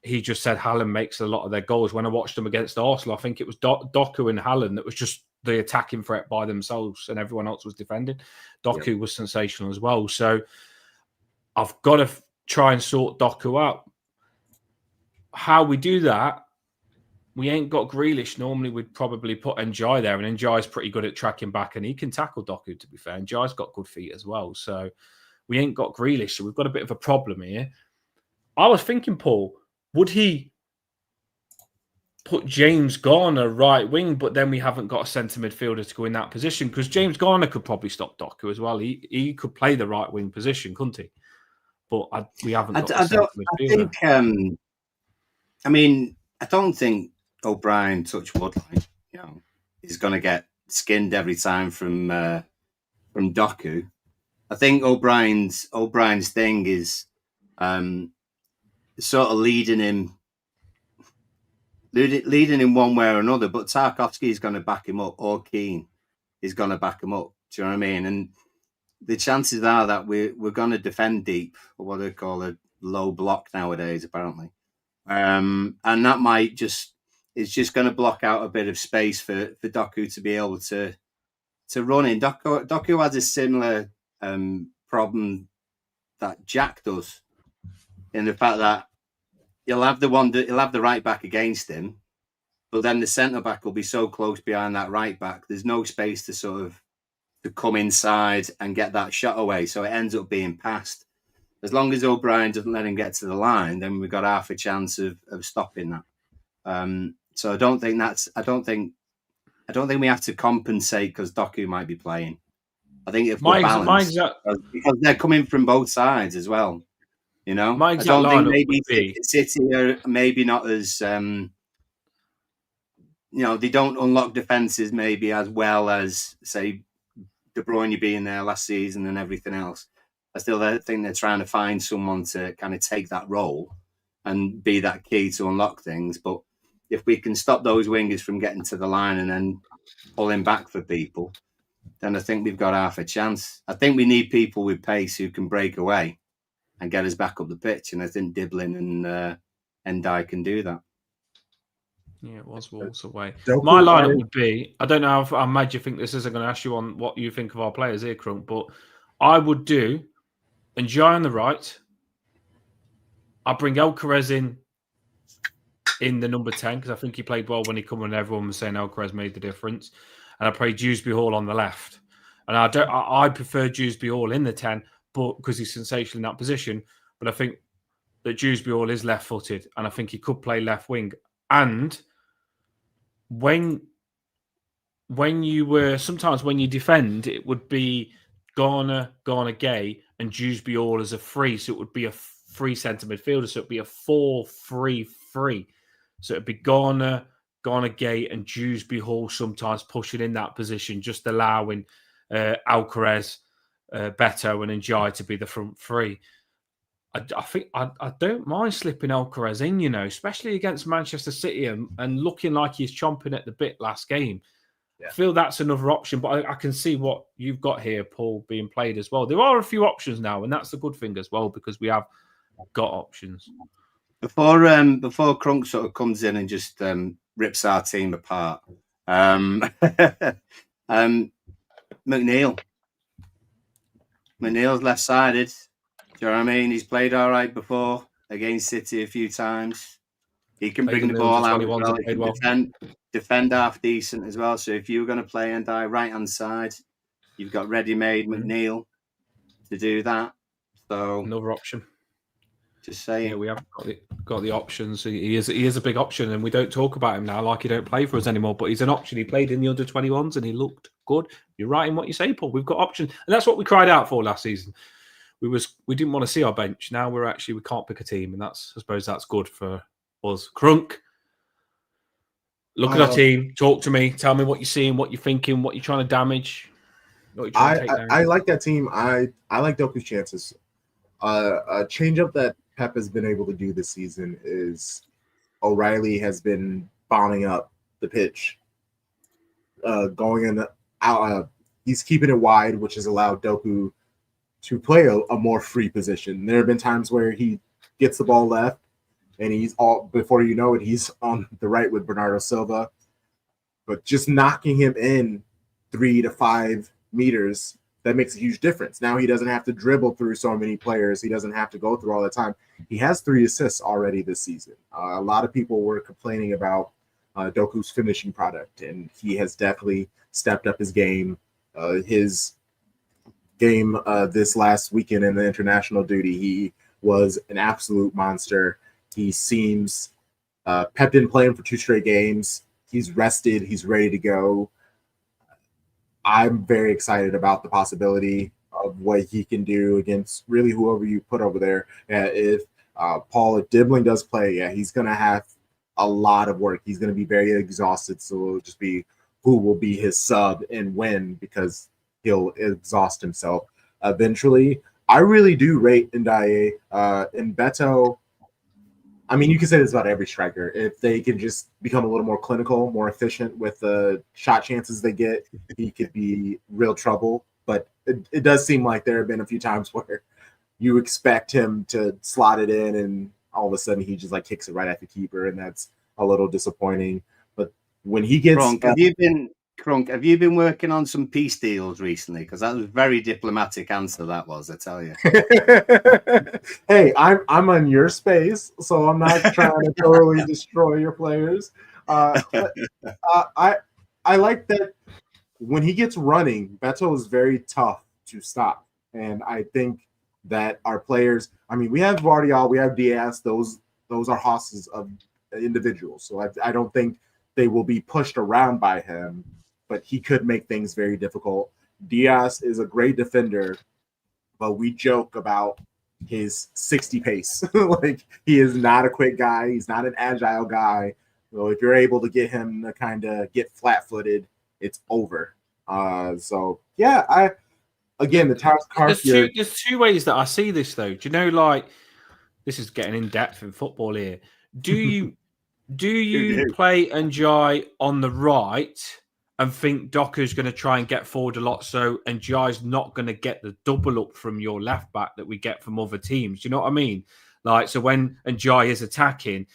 he just said Haaland makes a lot of their goals, when I watched them against Arsenal, I think it was Doku and Haaland that was just the attacking threat by themselves and everyone else was defending. Doku was sensational as well. So I've got to try and sort Doku out. How we do that, we ain't got Grealish. Normally we'd probably put Njai there, and Njai's pretty good at tracking back and he can tackle Doku, to be fair. Njai's got good feet as well. So we ain't got Grealish. So we've got a bit of a problem here. I was thinking, Paul, would he put James Garner right wing, but then we haven't got a centre midfielder to go in that position because James Garner could probably stop Doku as well. He could play the right wing position, couldn't he? But we haven't got a centre midfielder. I don't think O'Brien, touch wood, is going to get skinned every time from Doku. I think O'Brien's thing is sort of leading him one way or another, but Tarkowski is going to back him up, or Keane is going to back him up. Do you know what I mean? And the chances are that we're going to defend deep, or what they call a low block nowadays, apparently. And that might just is just going to block out a bit of space for Doku to be able to run in. Doku has a similar problem that Jack does, in the fact that he'll have the right back against him, but then the centre back will be so close behind that right back, there's no space to sort of to come inside and get that shot away. So it ends up being passed. As long as O'Brien doesn't let him get to the line, then we've got half a chance of stopping that. So I don't think we have to compensate because Doku might be playing. I think if we're balanced, because they're coming from both sides as well. You know, I don't think maybe City are maybe not as they don't unlock defenses maybe as well as, say, De Bruyne being there last season and everything else. I still think they're trying to find someone to kind of take that role and be that key to unlock things. But if we can stop those wingers from getting to the line and then pulling back for people, then I think we've got half a chance. I think we need people with pace who can break away and get us back up the pitch. And I think Diblin and Ndai can do that. Yeah, it was Wolves away. Doku, My lineup would be, I don't know how mad you think this is. I'm going to ask you on what you think of our players here, Crunk, but I would do Njai on the right. I'd bring Alcaraz in the number 10 because I think he played well when he came on. Everyone was saying Alcaraz made the difference. And I played Dewsbury Hall on the left. And I prefer Dewsbury Hall in the 10, but because he's sensational in that position. But I think that Dewsbury Hall is left-footed, and I think he could play left wing. And when sometimes when you defend, it would be Garner, Gay, and Dewsbury Hall as a free. So it would be a free centre midfielder. So it'd be a 4-3-3. So it'd be Garner, Gay, and Dewsbury Hall sometimes pushing in that position, just allowing Alcaraz, Beto, and Njai to be the front three. I think I don't mind slipping Alcaraz in, especially against Manchester City and looking like he's chomping at the bit last game. Yeah. I feel that's another option, but I can see what you've got here, Paul, being played as well. There are a few options now, and that's the good thing as well, because we have got options. Before Crunk sort of comes in and just rips our team apart, McNeil's left-sided. Do you know what I mean? He's played all right before against City a few times. He can bring the ball out well. He can defend half decent as well. So if you were going to play Ndai right-hand side, you've got ready-made McNeil to do that. So another option. Just saying. Yeah, we have got the options. He is a big option, and we don't talk about him now like he don't play for us anymore. But he's an option. He played in the under-21s, and he looked good. You're right in what you say, Paul. We've got options, and that's what we cried out for last season. We didn't want to see our bench. Now we can't pick a team, and I suppose that's good for us. Crunk, look at our team. Talk to me. Tell me what you're seeing, what you're thinking, what you're trying to damage. I like that team. I like Doku's chances. A change-up that Pep has been able to do this season is O'Reilly has been bombing up the pitch, going in out. He's keeping it wide, which has allowed Doku to play a more free position. There have been times where he gets the ball left, and before you know it, he's on the right with Bernardo Silva. But just knocking him in 3 to 5 meters, that makes a huge difference. Now he doesn't have to dribble through so many players. He doesn't have to go through all the time. He has 3 assists already this season. A lot of people were complaining about Doku's finishing product, and he has definitely stepped up his game. His game this last weekend in the international duty, he was an absolute monster. He seems Pep didn't play him for 2 straight games. He's rested. He's ready to go. I'm very excited about the possibility of what he can do against really whoever you put over there. If Dibbling does play, he's going to have a lot of work. He's going to be very exhausted, so it'll just be who will be his sub and when, because he'll exhaust himself eventually. I really do rate Ndiaye and Beto. I mean, you can say this about every striker. If they can just become a little more clinical, more efficient with the shot chances they get, he could be real trouble. But it does seem like there have been a few times where you expect him to slot it in, and all of a sudden he just like kicks it right at the keeper, and that's a little disappointing. But when he gets Crunk, have you been working on some peace deals recently? Because that was a very diplomatic answer. That was, I tell you. Hey, I'm on your space, so I'm not trying to totally destroy your players. I like that when he gets running, Beto is very tough to stop, and I think that our players. I mean, we have Vardial, we have Diaz. Those are hosses of individuals. So I don't think they will be pushed around by him, but he could make things very difficult. Diaz is a great defender, but we joke about his 60 pace. Like, he is not a quick guy. He's not an agile guy. So if you're able to get him to kind of get flat-footed, it's over. So yeah, again, the task card. There's two ways that I see this, though. Do you know, like, this is getting in depth in football here. Do you play Njai on the right and think Docker's going to try and get forward a lot, so Njai's not going to get the double up from your left back that we get from other teams? Do you know what I mean? Like, so when Njai is attacking,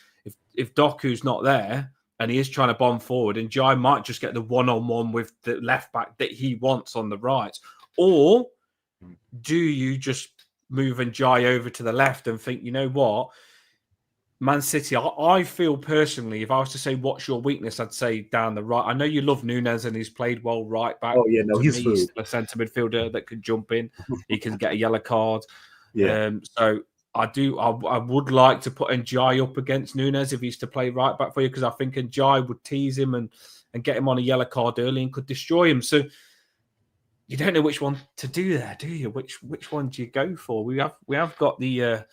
if Doku's not there and he is trying to bomb forward, Njai might just get the one-on-one with the left back that he wants on the right. Or do you just move Njai over to the left and think, you know what, Man City, I feel personally, if I was to say what's your weakness, I'd say down the right. I know you love Nunes and he's played well right back. Oh yeah, no, he's still a centre midfielder that can jump in. He can get a yellow card. Yeah. So I would like to put Njai up against Nunes if he's to play right back for you, because I think Njai would tease him and get him on a yellow card early and could destroy him. So you don't know which one to do there, do you? Which one do you go for? We have got the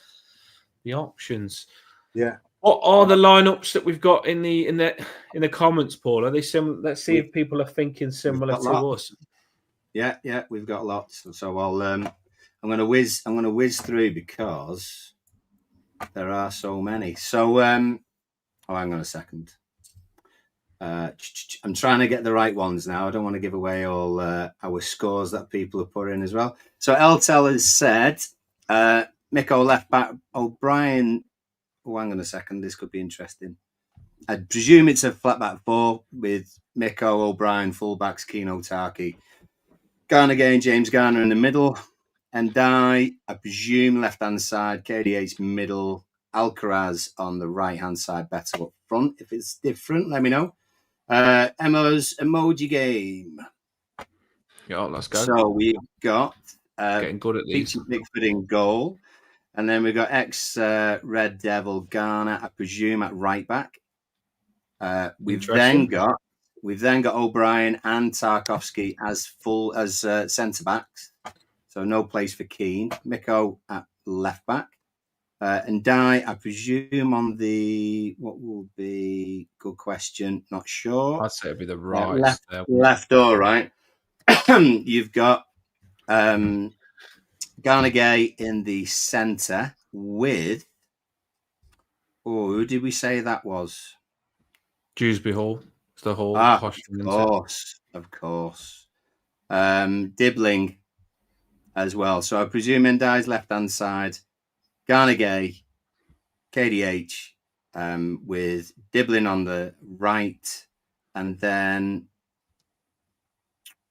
options. Yeah. What are the lineups that we've got in the comments, Paul? Are they similar? Let's see if people are thinking similar to us. Yeah, we've got lots. So I'm going to whiz through because there are so many. So hang on a second. I'm trying to get the right ones now. I don't want to give away all our scores that people have put in as well. So Eltel has said Miko left back, O'Brien. Oh, hang on a second. This could be interesting. I presume it's a flat back four with Miko, O'Brien, fullbacks, Keno, Taki. Garner again, James Garner in the middle. And I presume left-hand side, KDH middle, Alcaraz on the right-hand side, better up front. If it's different, let me know. Emma's emoji game. Yeah, let's go. So we've got getting good at these. Peter Pickford in goal. And then we've got Red Devil Garner, I presume, at right back. We've then got O'Brien and Tarkovsky as centre backs. So no place for Keane. Miko at left back. And I presume on the what will be good question, not sure. I'd say it'd be the right left or right. You've got Garnegay in the centre with who did we say that was? Dewsbury Hall. It's the Hall. Of course. Dibbling as well. So I presume Ndai's left hand side. Garnegay, KDH, with Dibbling on the right, and then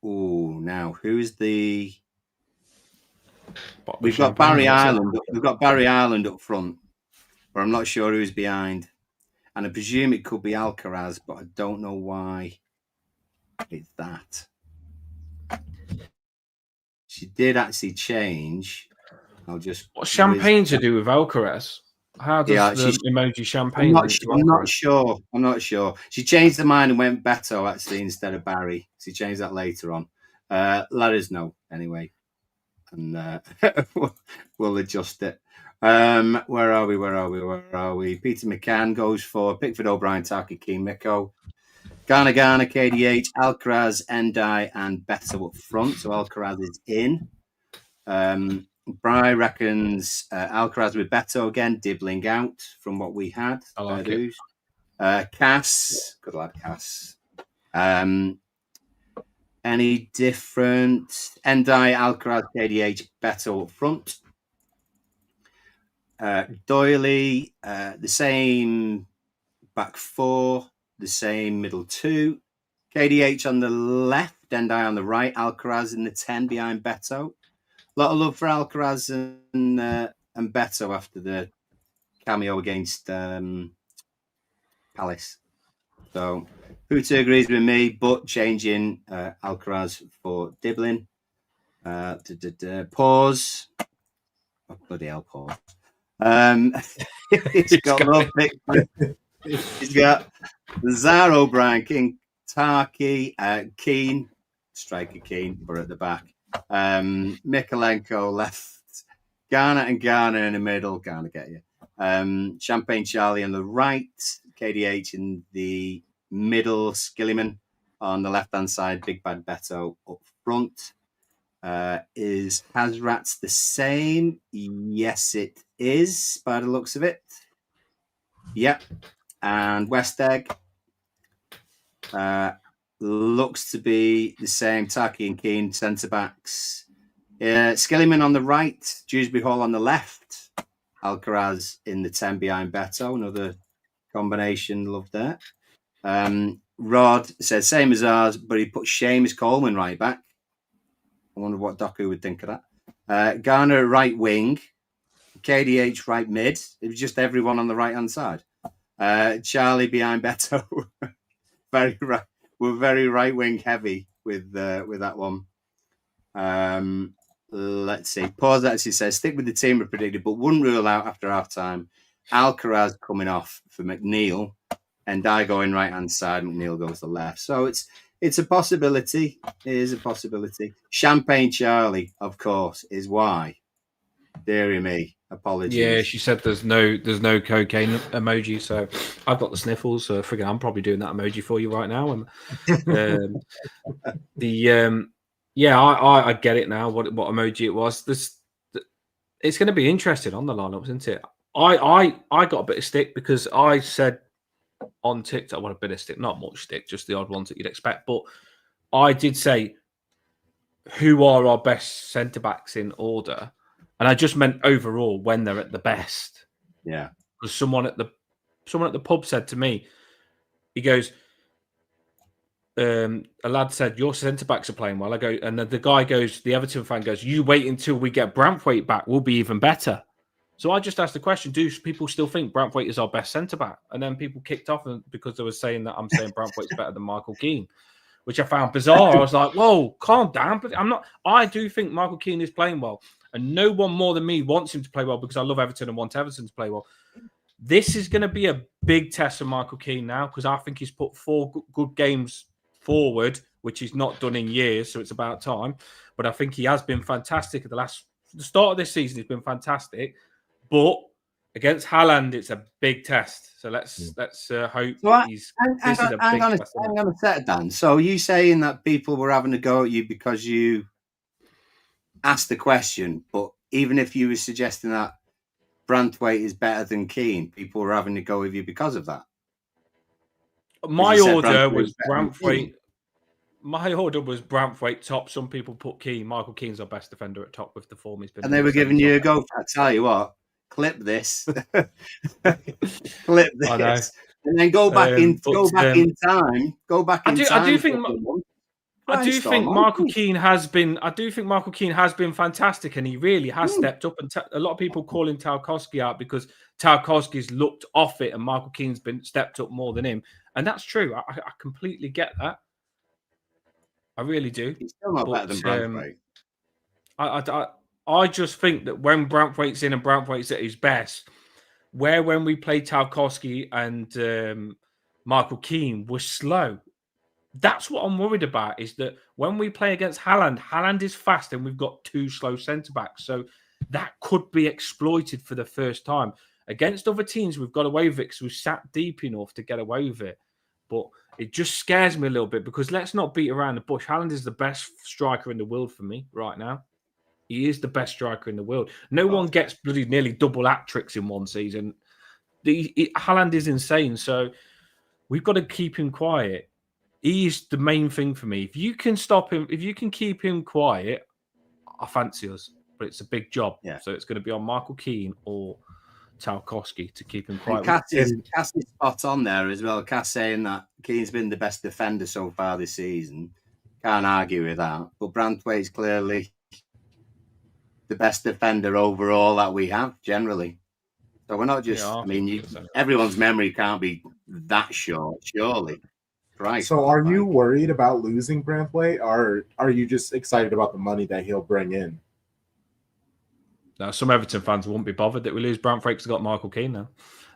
now who's the? We've got Barry Ireland. We've got Barry Ireland up front, but I'm not sure who's behind. And I presume it could be Alcaraz, but I don't know why it's that. She did actually change. I'll just. What's champagne to do with Alcaraz? How does the emoji champagne? I'm not sure. She changed her mind and went Beto actually instead of Barry. She changed that later on. Let us know anyway, and we'll adjust it. Where are we? Peter McCann goes for Pickford, O'Brien, Taki, Keane, Miko. Garner, KDH, Alcaraz, Ndai, and Beto up front. So Alcaraz is in. Bry reckons Alcaraz with Beto again, dibbling out from what we had. I like it. Cass, good lad, Cass. Any different? Ndai, Alcaraz, KDH, Beto up front. Doyley, the same back four, the same middle two. KDH on the left, Dendai on the right, Alcaraz in the 10 behind Beto. A lot of love for Alcaraz and Beto after the cameo against Palace. So Puta agrees with me, but changing Alcaraz for Diblin. Pause. Oh, bloody hell, pause. He's got love victory. He's got Zar O'Brien, King Tarky, Keane, striker Keane, but at the back. Mikolenko left. Garner in the middle. Garner get you. Champagne Charlie on the right. KDH in the middle. Skillyman on the left-hand side. Big Bad Beto up front. Is Hazrat's the same? Yes, it is, by the looks of it. Yep. And West Egg looks to be the same. Taki and Keane, centre-backs. Skillyman on the right. Dewsbury Hall on the left. Alcaraz in the 10 behind Beto. Another combination. Love that. Rod says, same as ours, but he put Seamus Coleman right back. I wonder what Doku would think of that. Garner right wing. KDH right mid. It was just everyone on the right-hand side. Charlie behind Beto. Very right. We're very right-wing heavy with that one. Let's see. Pause actually says, stick with the team we predicted, but wouldn't rule out after half-time. Alcaraz coming off for McNeil, and I going right-hand side, McNeil goes to the left. So it's a possibility. It is a possibility. Champagne Charlie, of course, is why. Deary me. Apologies. Yeah, she said there's no cocaine emoji, so I've got the sniffles. So I figure I'm probably doing that emoji for you right now. And I get it now. What emoji it was? It's going to be interesting on the lineups, isn't it? I got a bit of stick because I said on TikTok, a bit of stick, not much stick, just the odd ones that you'd expect. But I did say, who are our best centre backs in order? And I just meant overall when they're at the best. Yeah. Because someone at the pub said to me, he goes, a lad said, your centre backs are playing well. I go, and the guy goes, the Everton fan goes, you wait until we get Branthwaite back, we'll be even better. So I just asked the question, do people still think Branthwaite is our best centre back? And then people kicked off because they were saying that I'm saying Branthwaite's better than Michael Keane, which I found bizarre. I was like, whoa, calm down. But I do think Michael Keane is playing well. And no one more than me wants him to play well because I love Everton and want Everton to play well. This is going to be a big test for Michael Keane now because I think he's put 4 good games forward, which he's not done in years, so it's about time. But I think he has been fantastic at the start of this season. He's been fantastic, but against Haaland, it's a big test. So let's hope he's. Hang on a sec, Dan. So are you saying that people were having a go at you because you asked the question, but even if you were suggesting that Branthwaite is better than Keane, people were having to go with you because of that? My order was Branthwaite. My order was Branthwaite top. Some people put Keane. Michael Keane's our best defender at top with the form he's been. And they were giving you a go. I tell you what, clip this, clip this, and then go back in time. Go back in time. I do think Michael Keane has been. I do think Michael Keane has been fantastic, and he really has stepped up. And a lot of people calling Tarkowski out because Tarkowski's looked off it, and Michael Keane's been stepped up more than him, and that's true. I completely get that. I really do. He's still not better than Branthwaite. I just think that when Branthwaite's in and Branthwaite's at his best, when we played Tarkowski and Michael Keane was slow. That's what I'm worried about, is that when we play against Haaland is fast and we've got 2 slow centre-backs. So that could be exploited for the first time. Against other teams, we've got away with it because we've sat deep enough to get away with it. But it just scares me a little bit because let's not beat around the bush. Haaland is the best striker in the world for me right now. He is the best striker in the world. No one gets bloody nearly double hat-tricks in one season. Haaland is insane. So we've got to keep him quiet. He's the main thing for me. If you can stop him, if you can keep him quiet, I fancy us. But it's a big job. Yeah. So it's going to be on Michael Keane or Tarkowski to keep him And quiet. Cass is spot on there as well. Cass saying that Keane's been the best defender so far this season. Can't argue with that. But Branthwaite's clearly the best defender overall that we have generally. So we're not just. Yeah, I mean, everyone's memory can't be that short, surely. Christ, So are you worried about losing Branthwaite, or are you just excited about the money that he'll bring in? Now, some Everton fans won't be bothered that we lose Branthwaite because we've got Michael Keane now.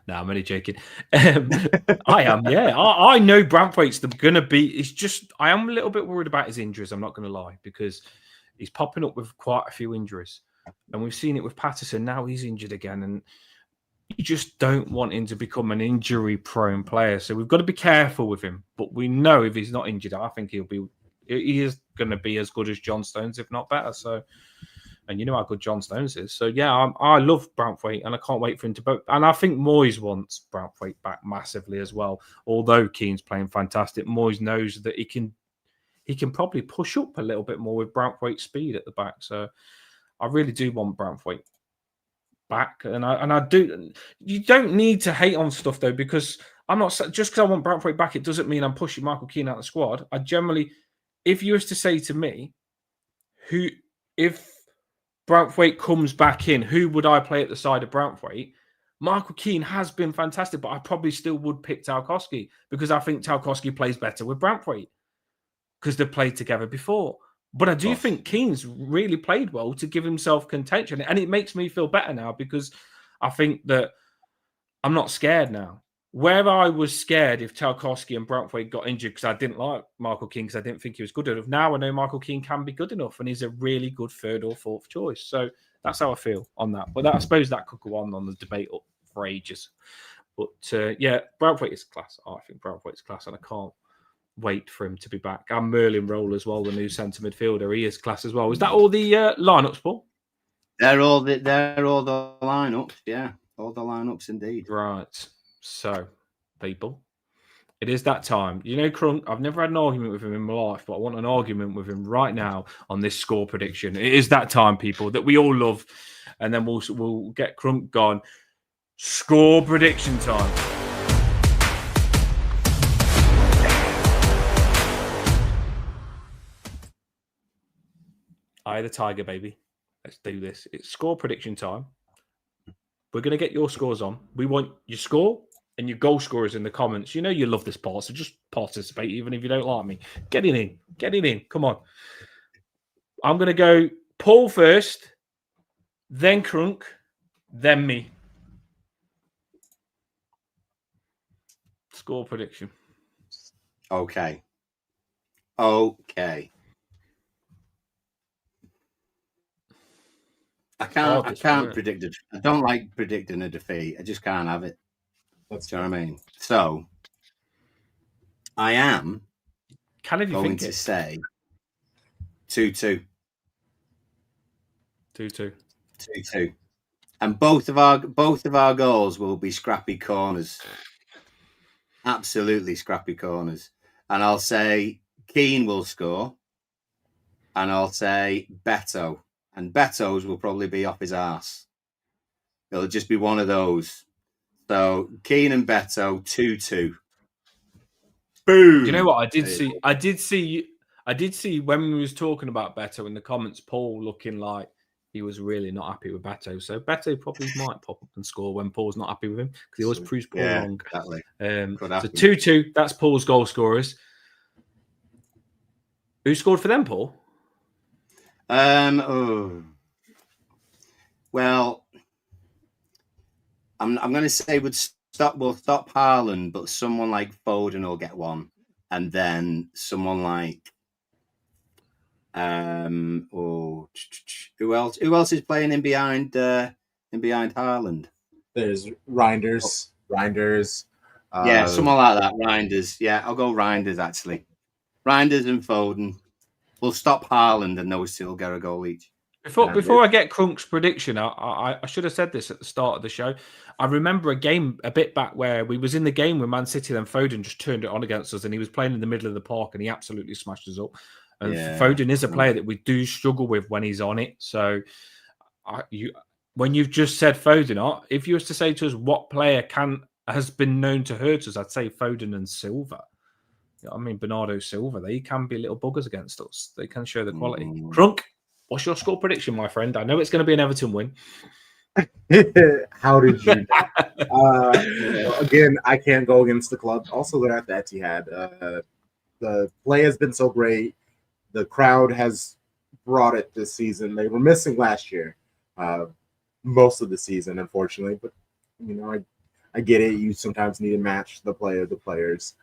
No, I'm only joking. I am, yeah. I know Branthwaite's going to be. It's just I am a little bit worried about his injuries. I'm not going to lie, because he's popping up with quite a few injuries, and we've seen it with Patterson. Now he's injured again, and you just don't want him to become an injury-prone player. So we've got to be careful with him. But we know if he's not injured, I think he is going to be as good as John Stones, if not better. So. And you know how good John Stones is. So, yeah, I love Branthwaite, and I can't wait for him to both. And I think Moyes wants Branthwaite back massively as well. Although Keane's playing fantastic, Moyes knows that he can probably push up a little bit more with Branthwaite's speed at the back. So I really do want Branthwaite back. And I do. You don't need to hate on stuff, though, because I'm not just because I want Branthwaite back, it doesn't mean I'm pushing Michael Keane out of the squad. I generally, if you was to say to me, if Branthwaite comes back in, who would I play at the side of Branthwaite? Michael Keane has been fantastic, but I probably still would pick Tarkowski because I think Tarkowski plays better with Branthwaite because they've played together before. But I do think Keane's really played well to give himself contention, and it makes me feel better now because I think that I'm not scared now. Where I was scared if Tarkowski and Branthwaite got injured because I didn't like Michael Keane because I didn't think he was good enough. Now I know Michael Keane can be good enough and he's a really good third or fourth choice. So that's how I feel on that. But I suppose that could go on the debate up for ages. But yeah, Branthwaite is class. I think Branthwaite's class and I can't wait for him to be back. And Merlin Roll as well, the new centre midfielder. He is class as well. Is that all the lineups, Paul? They're all the lineups, yeah. All the lineups indeed. Right. So, people, it is that time. You know, Crunk, I've never had an argument with him in my life, but I want an argument with him right now on this score prediction. It is that time, people, that we all love. And then we'll get Crunk gone. Score prediction time. Eye the tiger, baby. Let's do this. It's score prediction time. We're going to get your scores on. We want your score and your goal scorers in the comments. You know you love this part, so just participate, even if you don't like me. Get it in. Get it in. Come on. I'm going to go Paul first, then Crunk, then me. Score prediction. Okay. I can't predict it. I don't like predicting a defeat. I just can't have it. Do you know what I mean? So I am going to say 2-2. 2-2. 2-2. And both of our goals will be scrappy corners. Absolutely scrappy corners. And I'll say Keane will score. And I'll say Beto. And Beto's will probably be off his arse. It'll just be one of those. So Keane and Beto, 2-2. Boom. You know what? I did see when we was talking about Beto in the comments, Paul looking like he was really not happy with Beto. So Beto probably might pop up and score when Paul's not happy with him because he always proves Paul wrong. Exactly. So 2-2, that's Paul's goal scorers. Who scored for them, Paul? Well, I'm going to say we'll stop Haaland, but someone like Foden will get one, and then someone like who else? Who else is playing in behind Haaland? There's Reinders. Yeah, someone like that. Reinders. Yeah, I'll go Reinders actually. Reinders and Foden. We'll stop Haaland and those two will get a goal each. Before I get Crunk's prediction, I should have said this at the start of the show. I remember a game a bit back where we was in the game with Man City, then Foden just turned it on against us and he was playing in the middle of the park and he absolutely smashed us up. And Foden is a player that we do struggle with when he's on it. So when you've just said Foden, if you was to say to us what player has been known to hurt us, I'd say Foden and Silva. I mean, Bernardo Silva, they can be little buggers against us. They can show the quality. Crunk, what's your score prediction, my friend? I know it's going to be an Everton win. How did you know? Again, I can't go against the club. Also, they're at the Etihad. The play has been so great. The crowd has brought it this season. They were missing last year, most of the season, unfortunately. But you know, I get it. You sometimes need to match the play of the players.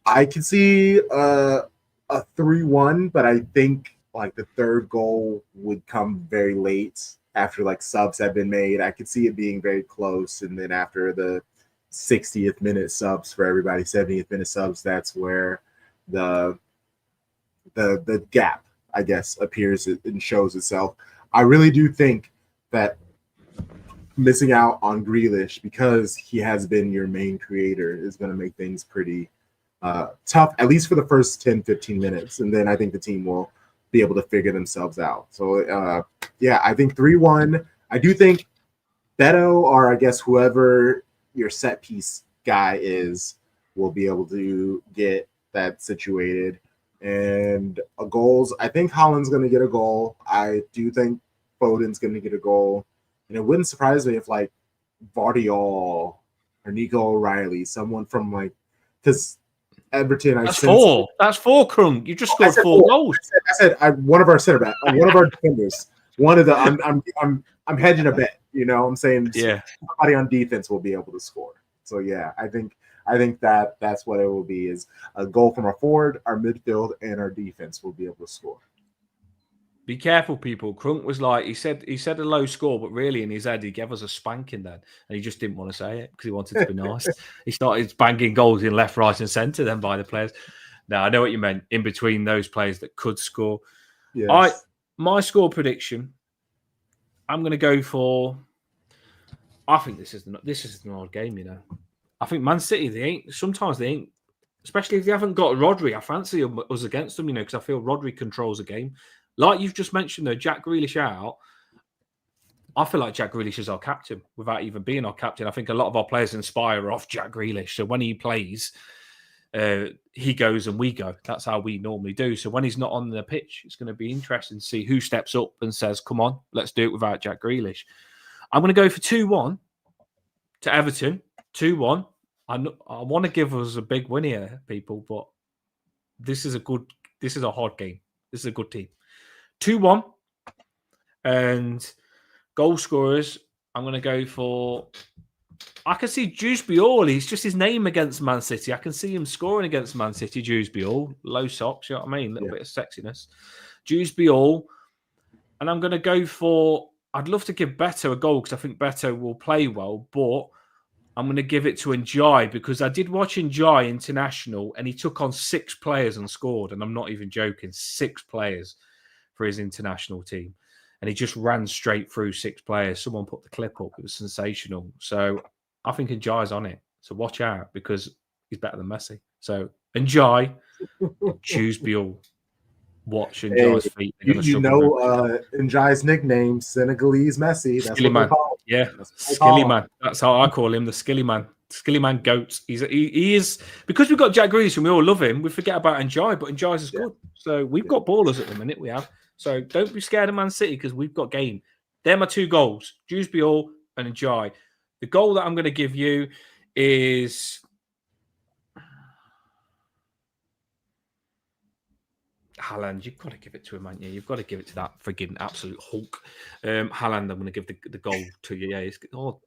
I can see a 3-1, but I think like the third goal would come very late after like subs have been made. I could see it being very close, and then after the 60th minute subs for everybody, 70th minute subs, that's where the gap, I guess, appears and shows itself. I really do think that missing out on Grealish, because he has been your main creator, is going to make things pretty tough, at least for the first 10, 15 minutes. And then I think the team will be able to figure themselves out. So, yeah, I think 3-1. I do think Beto, or I guess whoever your set piece guy is, will be able to get that situated. And goals, I think Haaland's going to get a goal. I do think Foden's going to get a goal. And it wouldn't surprise me if, like, Vardiol or Nico O'Reilly, someone from, like, because Everton, That's four, Crunk. You just scored 4 goals. I said one of our center back, one of our defenders. One of the I'm hedging a bet. You know, I'm saying somebody on defense will be able to score. So yeah, I think that's what it will be, is a goal from our forward, our midfield, and our defense will be able to score. Be careful, people. Crunk was like, he said a low score, but really in his head he gave us a spanking then, and he just didn't want to say it because he wanted to be nice. He started banging goals in left, right, and centre then by the players. Now I know what you meant, in between those players that could score. Yes. My score prediction, I'm going to go for. I think this is an odd game, you know. I think Man City, sometimes they ain't, especially if they haven't got Rodri. I fancy us against them, you know, because I feel Rodri controls the game. Like you've just mentioned, though, Jack Grealish out. I feel like Jack Grealish is our captain without even being our captain. I think a lot of our players inspire off Jack Grealish. So when he plays, he goes and we go. That's how we normally do. So when he's not on the pitch, it's going to be interesting to see who steps up and says, come on, let's do it without Jack Grealish. I'm going to go for 2-1 to Everton. 2-1. I want to give us a big win here, people, but this is a hard game. This is a good team. 2-1. And goal scorers, I'm going to go for. I can see Juice Biol. He's just his name against Man City. I can see him scoring against Man City. Juice Biol, low socks. You know what I mean? A little bit of sexiness. Juice Biol, and I'm going to go for. I'd love to give Beto a goal because I think Beto will play well, but I'm going to give it to Njai because I did watch Njai International and he took on 6 players and scored. And I'm not even joking, 6 players for his international team. And he just ran straight through 6 players. Someone put the clip up. It was sensational. So I think Njai's on it. So watch out because he's better than Messi. So Njai, choose Biol. Watch Njai's feet. You know Njai's nickname, Senegalese Messi. That's Skilly what man. Yeah, Skilly man. That's how I call him, the Skilly man. Skilly man goat. He is, because we've got Jack Grealish and we all love him, we forget about Njai, but Njai's is good. So we've got ballers at the minute, we have. So don't be scared of Man City because we've got game. They're my 2 goals, Juice Biol and Njai. The goal that I'm going to give you is Haaland. You've got to give it to him, haven't you? You've got to give it to that frigging absolute Hulk. Haaland, I'm going to give the goal to you. Yeah,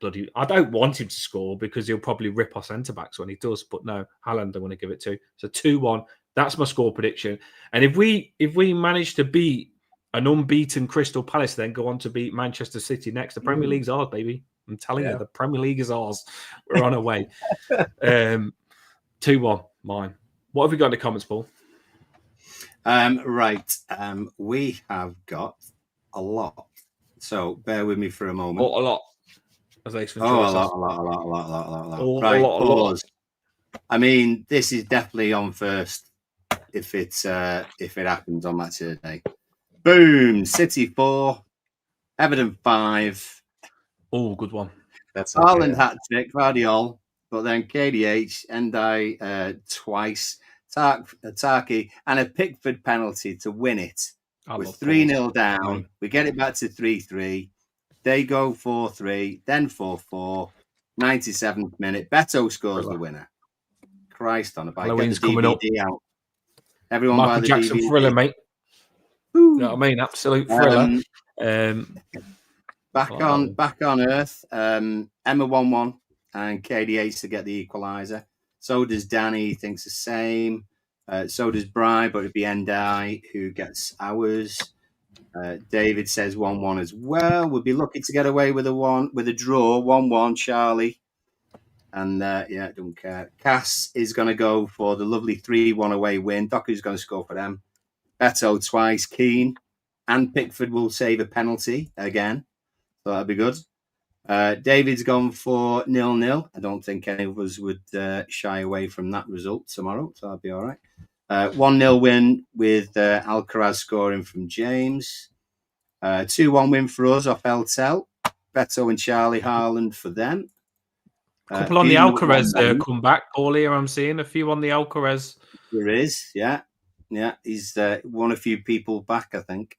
bloody! I don't want him to score because he'll probably rip our centre backs when he does. But no, Haaland, I'm going to give it to. So 2-1. That's my score prediction. And if we manage to beat an unbeaten Crystal Palace, then go on to beat Manchester City next, the Premier League's ours, baby. I'm telling you, the Premier League is ours. We're on our way. 2-1, mine. What have we got in the comments, Paul? Right. We have got a lot. So bear with me for a moment. A lot. As a lot. Right, pause. I mean, this is definitely on first if it happens on Match of the Day. Boom! City 4, Everton 5. Oh, good one. That's Haaland okay. hat-trick, Vardiol, but then KDH, Endai twice, Tarky, and a Pickford penalty to win it. I We're love 3-0 down. Right. We get it back to 3-3. They go 4-3, then 4-4. 97th minute. Beto scores the winner. Christ on a bike. Get the Halloween's coming up. DVD out. Everyone buy Michael the Jackson DVD. thriller, mate. You know what I mean? Absolute thriller. Back on Earth. Emma 1-1 and KDH to get the equaliser. So does Danny. He thinks the same. So does Bry, but it'd be Endai who gets ours. David says 1-1 as well. We'll be lucky to get away with a draw. 1-1, Charlie. And don't care. Cass is going to go for the lovely 3-1 away win. Doku's going to score for them. Beto twice. Keane and Pickford will save a penalty again. So that'd be good. David's gone for 0-0. I don't think any of us would shy away from that result tomorrow. So that'll be all right. 1-0 win with Alcaraz scoring from James. 2-1 win for us off El Tel. Beto and Charlie Haaland for them. Couple on the Alcaraz come back. All here I'm seeing a few on the Alcaraz. There is, yeah. He's won a few people back, I think.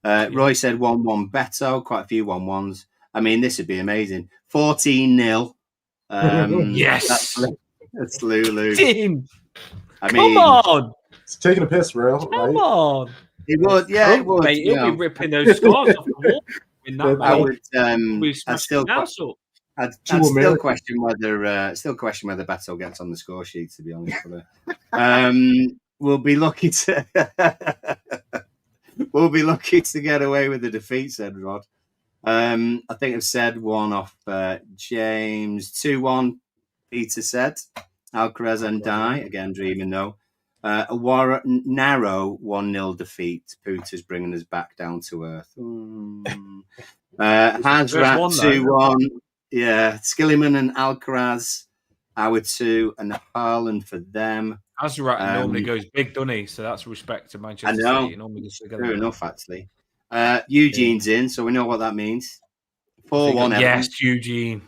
Roy said 1-1 Beto. Quite a few 1-1s. I mean, this would be amazing. 14-0. Yes, that's Lulu. Team. I mean, Come on. It's taking a piss, bro. Come right? on. It would, yeah, it would. Mate, he'll be ripping those scores off the wall. In that, I would. I'd still question whether Beto gets on the score sheet. To be honest, but, we'll be lucky to get away with the defeat. Said Rod. I think I've said 1 off James. 2-1. Peter said Alcaraz and Die again. Dreaming though. A narrow 1-0 defeat. Puter's bringing us back down to earth. Hazrat 2-1. Yeah, Skilliman and Alcaraz, our 2, and Haaland for them. Hazrat normally goes big, doesn't he? So that's respect to Manchester City. I know. True enough, actually. Eugene's in, so we know what that means. 4-1. Yes, Eugene.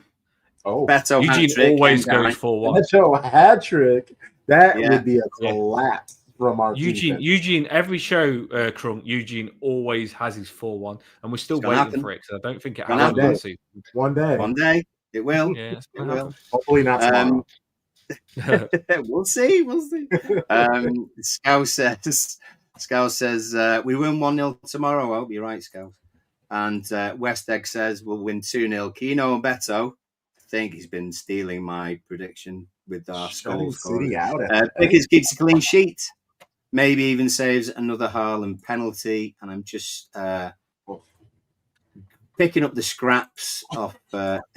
Oh, Beto Eugene always goes 4-1. Beto hat trick. That would be a collapse from our Eugene. defense. Eugene, every show, Crunk, Eugene always has his 4-1, and we're still waiting for it. So I don't think it happens. One day, it will. Yeah, it will. Hopefully not tomorrow. We'll see. Scouse says we win 1-0 tomorrow. I hope you're right, Scouse. And West Egg says we'll win 2-0. Keno and Beto. I think he's been stealing my prediction with our goal scoring. Pickers keeps a clean sheet. Maybe even saves another Haaland penalty. And I'm just picking up the scraps of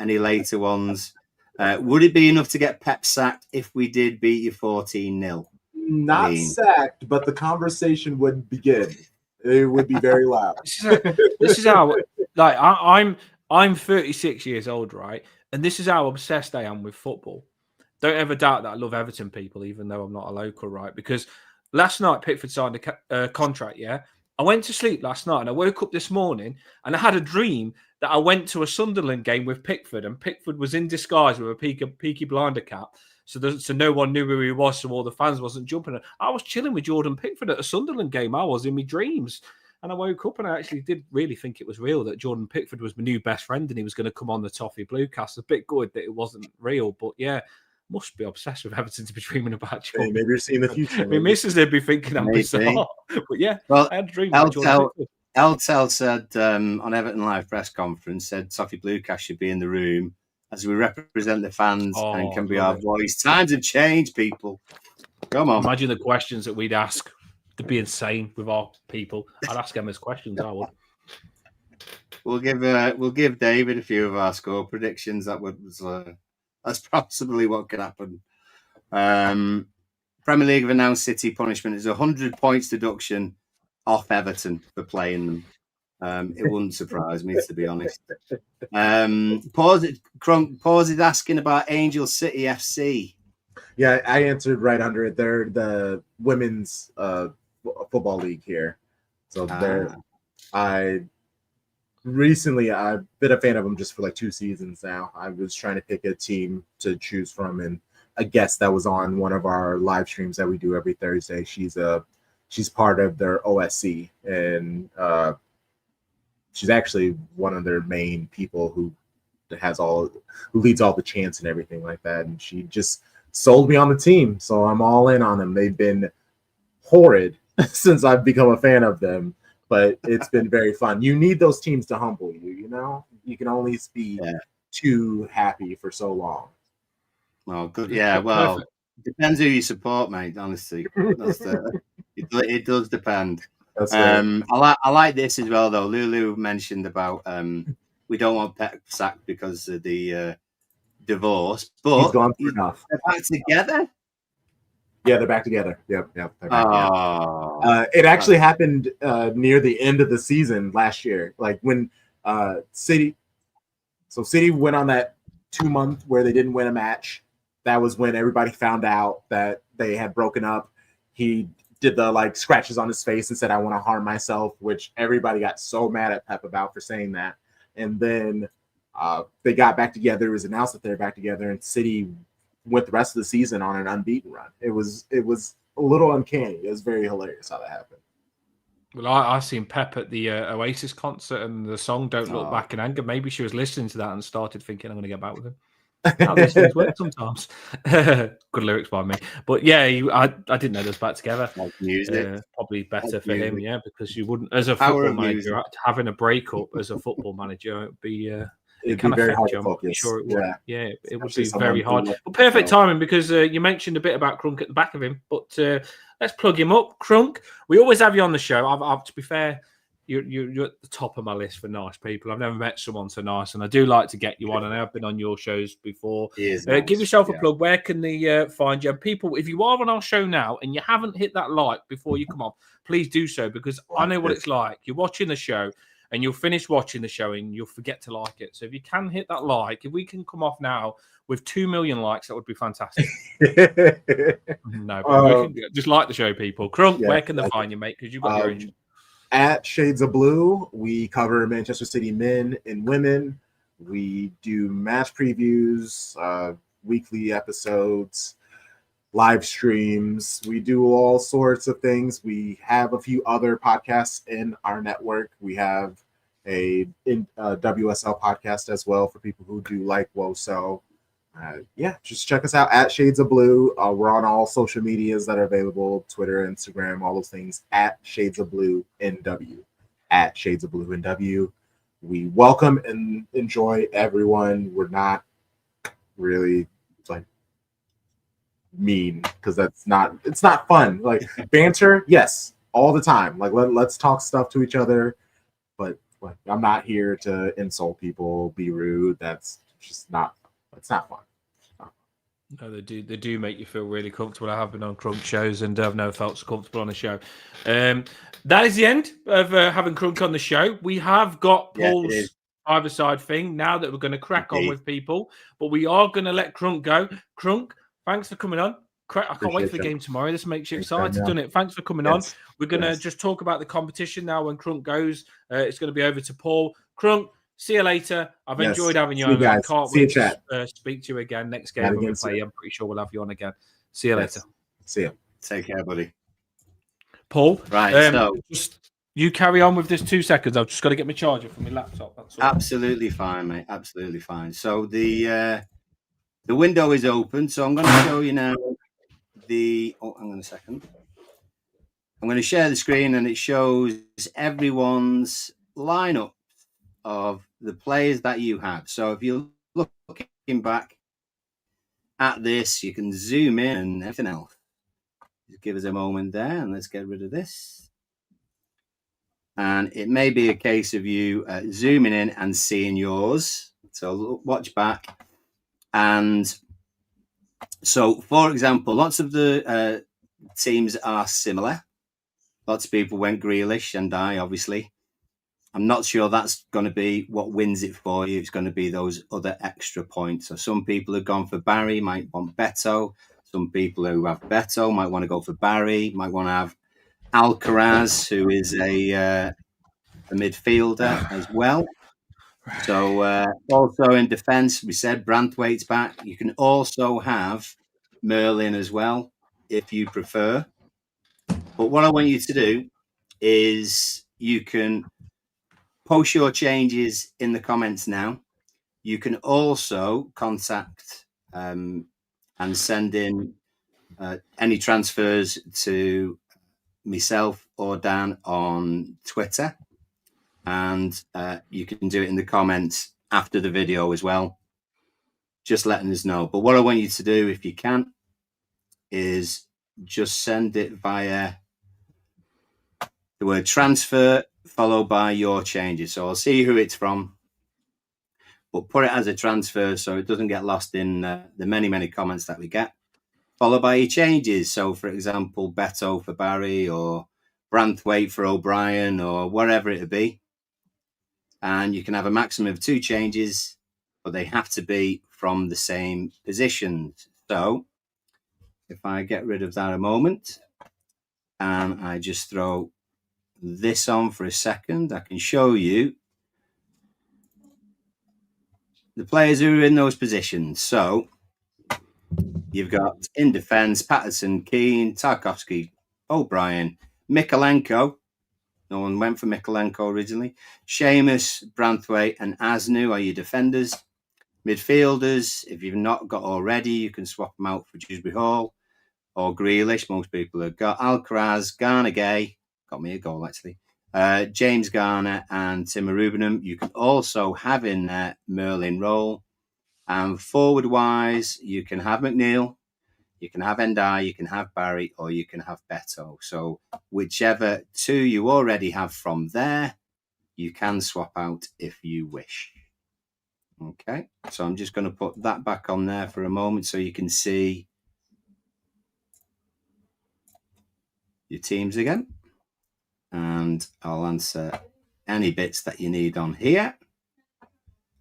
any later ones. Would it be enough to get Pep sacked if we did beat you 14-0? Not sacked, but the conversation would begin. It would be very loud. This is how, like, I'm 36 years old, right? And this is how obsessed I am with football. Don't ever doubt that I love Everton people, even though I'm not a local, right? Because last night Pickford signed a contract, yeah? I went to sleep last night and I woke up this morning and I had a dream that I went to a Sunderland game with Pickford and Pickford was in disguise with a Peaky Blinder cap. So no one knew who he was, so all the fans wasn't jumping. I was chilling with Jordan Pickford at a Sunderland game. I was in my dreams. And I woke up and I actually did really think it was real that Jordan Pickford was my new best friend and he was going to come on the Toffee Bluecast. A bit good that it wasn't real, but yeah, must be obsessed with Everton to be dreaming about Jordan. Hey, maybe you're seeing the future. My missus would be thinking I'm bizarre. But yeah, well, I had a dream about Jordan Pickford. Eltel said on Everton Live press conference, said Toffee Bluecast should be in the room as we represent the fans and can be our voice. Times have changed, people. Come on. Imagine the questions that we'd ask. To be insane with our people. I'd ask Emma's questions, I would. We'll give David a few of our score predictions. That's possibly what could happen. Premier League have announced City punishment is 100 points deduction off Everton for playing them. It wouldn't surprise me, to be honest. Pause is asking about Angel City FC. Yeah, I answered right under it. They're the women's football league here. So recently I've been a fan of him just for like 2 seasons now. I was trying to pick a team to choose from, and a guest that was on one of our live streams that we do every Thursday. She's part of their OSC, and she's actually one of their main people who leads all the chants and everything like that. And she just sold me on the team, so I'm all in on them. They've been horrid since I've become a fan of them, but it's been very fun. You need those teams to humble you. You know, you can only be too happy for so long. Oh, good. Yeah, well, depends who you support, mate. Honestly, it does depend. That's right. I like this as well, though. Lulu mentioned about we don't want Pep sacked because of the divorce, but he's gone through enough. They're back together. Yeah, they're back together. Yep. They're back together. It actually happened near the end of the season last year, like when City went on that 2-month where they didn't win a match. That was when everybody found out that they had broken up. He did the like scratches on his face and said, "I want to harm myself," which everybody got so mad at Pep about for saying that. And then they got back together. It was announced that they're back together, and City went the rest of the season on an unbeaten run. It was a little uncanny. It was very hilarious how that happened. Well, I seen Pep at the Oasis concert, and the song "Don't Look Back in Anger." Maybe she was listening to that and started thinking, "I'm going to get back with him." How these things work sometimes. Good lyrics by me, but yeah, I didn't know those back together. Probably better for him, yeah, because you wouldn't, as a football manager, having a breakup as a football manager, it'd be it can very affect hard you. to focus. Sure it would. Yeah, it would be someone very hard. But perfect timing, because you mentioned a bit about Crunk at the back of him. But let's plug him up. Crunk, we always have you on the show. I've to be fair, you're at the top of my list for nice people. I've never met someone so nice, and I do like to get you on. And I've been on your shows before. Nice. Give yourself a plug. Where can they find you? And people, if you are on our show now and you haven't hit that like before you come off, please do so, because I know what it's like. You're watching the show and you'll finish watching the show and you'll forget to like it. So if you can hit that like, if we can come off now with 2 million likes, that would be fantastic. No, but we can just like the show, people. Crunk, where can they find you, mate? Because you've got your own. At Shades of Blue, we cover Manchester City men and women. We do match previews, weekly episodes, live streams. We do all sorts of things. We have a few other podcasts in our network. We have a WSL podcast as well for people who do like WOSO. Just check us out at Shades of Blue. We're on all social medias that are available: Twitter, Instagram, all those things, at Shades of Blue NW. At Shades of Blue NW. We welcome and enjoy everyone. We're not really like mean, because it's not fun. Like banter, yes, all the time. Like let's talk stuff to each other, but like I'm not here to insult people, be rude. That's just not. It's not fun. No, they do make you feel really comfortable. I have been on Crunk shows and I've never felt so comfortable on a show. That is the end of having Crunk on the show. We have got Paul's either side thing now that we're going to crack on with people, but we are going to let Crunk go. Crunk, thanks for coming on. I can't wait for the game tomorrow. This makes you excited, doesn't it? Thanks for coming on. We're going to just talk about the competition now. When Crunk goes, it's going to be over to Paul. Crunk, see you later. I've enjoyed having you on. I can't wait to speak to you again next game when we play. I'm pretty sure we'll have you on again. See you later. See you. Take care, buddy. Paul, right, so just you carry on with this 2 seconds. I've just got to get my charger from my laptop. That's all. Absolutely fine, mate. Absolutely fine. So the window is open. So I'm going to show you now hang on a second. I'm going to share the screen, and it shows everyone's lineup of the players that you have. So if you're looking back at this, you can zoom in and everything else. Just give us a moment there, and let's get rid of this. And it may be a case of you zooming in and seeing yours. So watch back. And so, for example, lots of the teams are similar. Lots of people went Grealish, and I, obviously. I'm not sure that's going to be what wins it for you. It's going to be those other extra points. So some people have gone for Barry, might want Beto. Some people who have Beto might want to go for Barry, might want to have Alcaraz, who is a a midfielder as well. So also in defence, we said Branthwaite's back. You can also have Merlin as well, if you prefer. But what I want you to do is you can post your changes in the comments now. You can also contact and send in any transfers to myself or Dan on Twitter. And you can do it in the comments after the video as well, just letting us know. But what I want you to do, if you can, is just send it via the word transfer followed by your changes. So I'll see who it's from, but put it as a transfer so it doesn't get lost in the many comments that we get, followed by your changes. So, for example, Beto for Barry or Branthwaite for O'Brien or whatever it would be. And you can have a maximum of 2 changes, but they have to be from the same positions. So if I get rid of that a moment and I just throw this on for a second, I can show you the players who are in those positions. So you've got in defence, Patterson, Keane, Tarkovsky, O'Brien, Mikalenko. No one went for Mikalenko originally. Seamus, Branthwaite, and Asnu are your defenders. Midfielders, if you've not got already, you can swap them out for Dewsbury Hall or Grealish. Most people have got Alcaraz, Garner Gay. Got me a goal, actually. James Garner and Tim Rubenham. You can also have in there Merlin Roll. And forward-wise, you can have McNeil, you can have Endai, you can have Barry, or you can have Beto. So whichever 2 you already have from there, you can swap out if you wish. Okay, so I'm just going to put that back on there for a moment so you can see your teams again. And I'll answer any bits that you need on here.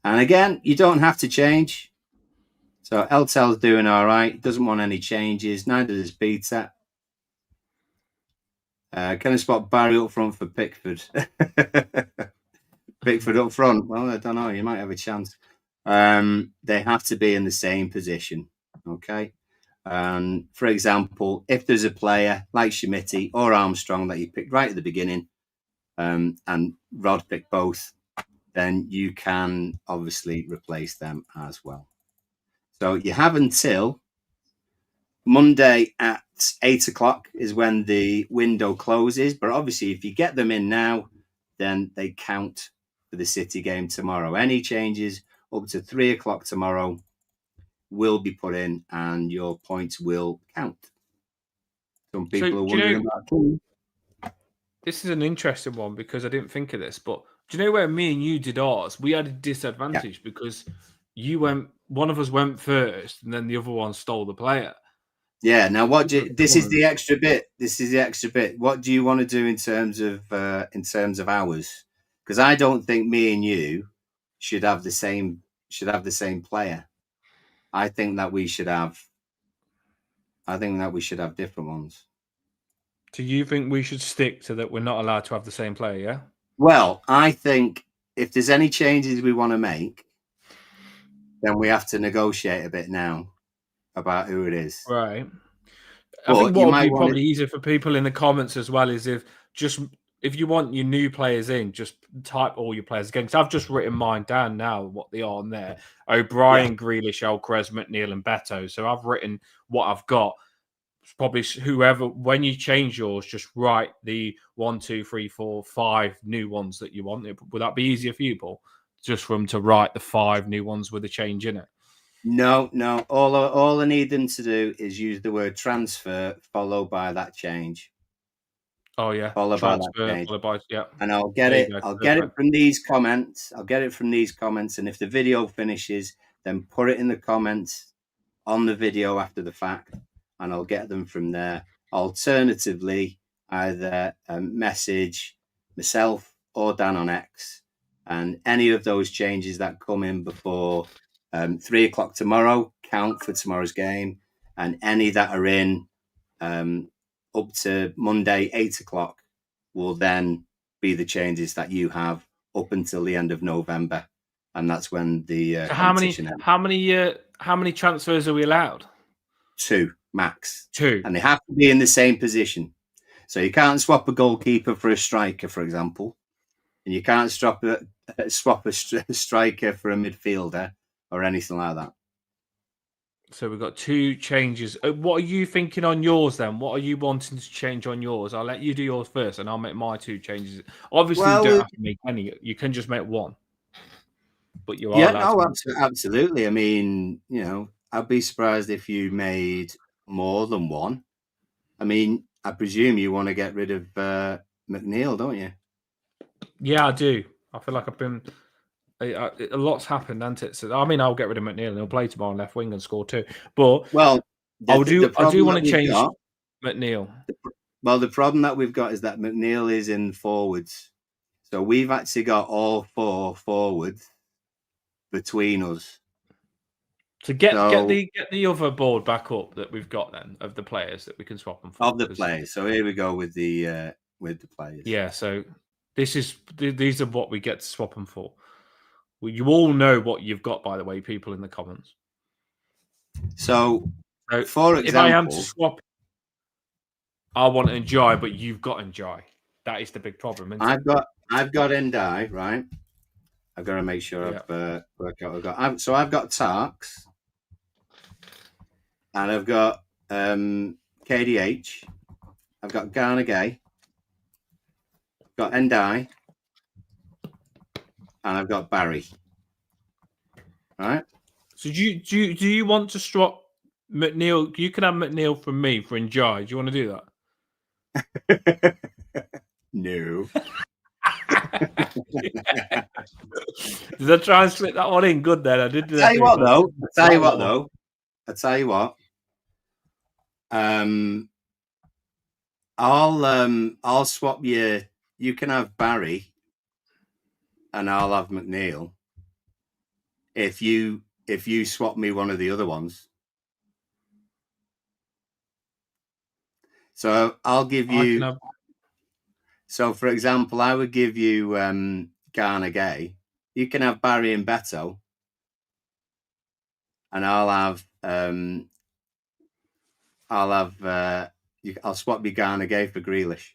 And again, you don't have to change. So Eltel's doing all right. Doesn't want any changes. Neither does Peter. Can I spot Barry up front for Pickford? Pickford up front. Well, I don't know. You might have a chance. They have to be in the same position. Okay. For example, if there's a player like Schmidt or Armstrong that you picked right at the beginning, and Rod picked both, then you can obviously replace them as well. So you have until Monday at 8 o'clock is when the window closes. But obviously, if you get them in now, then they count for the City game tomorrow. Any changes up to 3 o'clock tomorrow will be put in and your points will count. Some people are wondering about King. This is an interesting one because I didn't think of this, but do you know where me and you did ours? We had a disadvantage because one of us went first and then the other one stole the player. Yeah. Now, this is the extra bit. This is the extra bit. What do you want to do in terms of hours? Because I don't think me and you should have the same player. I think that we should have different ones. Do you think we should stick to that? We're not allowed to have the same player, yeah? Well, I think if there's any changes we want to make, then we have to negotiate a bit now about who it is. Right. I think what would be probably easier for people in the comments as well is if you want your new players in, just type all your players again. Because I've just written mine down now, what they are on there. O'Brien, Grealish, Alcaraz, McNeil, and Beto. So I've written what I've got. Probably whoever, when you change yours, just write the 1, 2, 3, 4, 5 new ones that you want. Would that be easier for you, Paul? Just for them to write the 5 new ones with a change in it? No. All I need them to do is use the word transfer followed by that change. Oh yeah, followed transfer, by that change. followed by, yeah. And I'll get it. I'll get it from these comments. And if the video finishes, then put it in the comments on the video after the fact, and I'll get them from there. Alternatively, either message myself or Dan on X, and any of those changes that come in before 3 o'clock tomorrow count for tomorrow's game, and any that are in up to Monday 8 o'clock will then be the changes that you have up until the end of November, and that's when the So competition ends. how many transfers are we allowed? 2 max, 2. and they have to be in the same position. So you can't swap a goalkeeper for a striker, for example, and you can't swap a striker for a midfielder or anything like that. So we've got 2 changes. What are you thinking on yours then? What are you wanting to change on yours? I'll let you do yours first, and I'll make my 2 changes. Obviously, you don't have to make any. You can just make 1. But you are allowed to. Absolutely. I mean, I'd be surprised if you made more than 1. I mean, I presume you want to get rid of McNeil, don't you? Yeah, I do. I feel like I've been. A lot's happened, hasn't it? So I mean, I'll get rid of McNeil and he'll play tomorrow on left wing and score 2. But I do want to change McNeil. The problem that we've got is that McNeil is in forwards, so we've actually got all 4 forwards between us. So get the other board back up that we've got then of the players that we can swap them for. Of the players. So here we go with the players. Yeah. So these are what we get to swap them for. Well, you all know what you've got, by the way, people in the comments. So for example, if I am to swap, I want Njai, but you've got Njai. That is the big problem. I've got Ndai, right? I've got to make sure I've worked out what I've got. I've got Tarks, and I've got KDH. I've got Garner Gay. I've got Ndai. And I've got Barry. All right. So do you want to swap McNeil? You can have McNeil from me for Njai. Do you want to do that? No. Did I try and slip that one in? Good then. I did. I tell you what though. I'll swap you. You can have Barry. And I'll have McNeil if you swap me one of the other ones. So I'll give you. So for example, I would give you Garner Gay. You can have Barry and Beto, and I'll swap you Garner Gay for Grealish.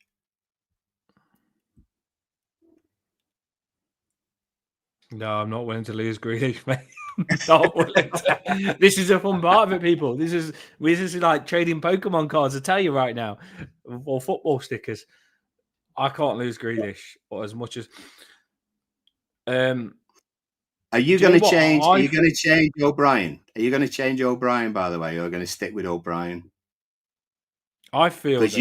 No, I'm not willing to lose Grealish, mate. Not willing to. This is a fun part of it, people. This is like trading Pokemon cards. I tell you right now, or football stickers. I can't lose Grealish, or as much as. Are you going to change? Are you going to change O'Brien? Are you going to change O'Brien? By the way, or are you going to stick with O'Brien? I feel because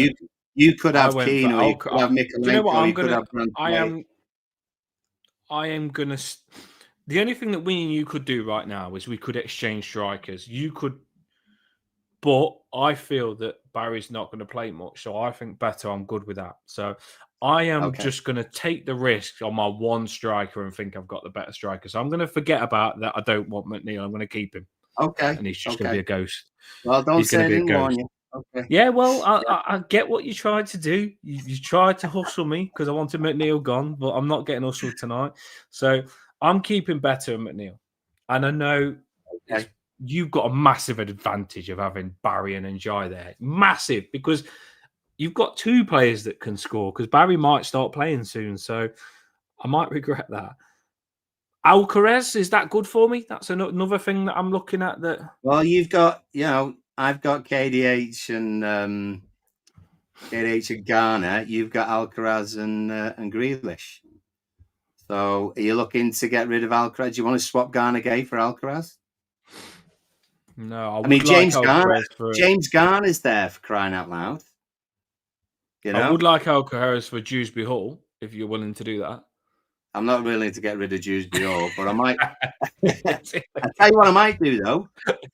you could have Keane, or you could have Mikalenko. Do you know what I'm going to? I am going to. The only thing that we and you could do right now is we could exchange strikers. You could, but I feel that Barry's not going to play much, so I think better. I'm good with that. So I am just going to take the risk on my one striker and think I've got the better striker. So I'm going to forget about that. I don't want McNeil. I'm going to keep him. Okay. And he's just going to be a ghost. Well, don't say I didn't warn you. Okay. Yeah, well, I get what you tried to do. You tried to hustle me because I wanted McNeil gone, but I'm not getting hustled tonight. So I'm keeping better in McNeil. And I know you've got a massive advantage of having Barry and Njai there. Massive, because you've got 2 players that can score, because Barry might start playing soon. So I might regret that. Alcaraz, is that good for me? That's another thing that I'm looking at. That. Well, you've got, I've got KDH and Garner. You've got Alcaraz and Grealish. So, are you looking to get rid of Alcaraz? Do you want to swap Garner Gay for Alcaraz? No, I mean James Garner. James Garner's there, for crying out loud. I would like Alcaraz for Dewsbury Hall if you're willing to do that. I'm not willing to get rid of Dewsbury Hall, but I might. I tell you what, I might do though.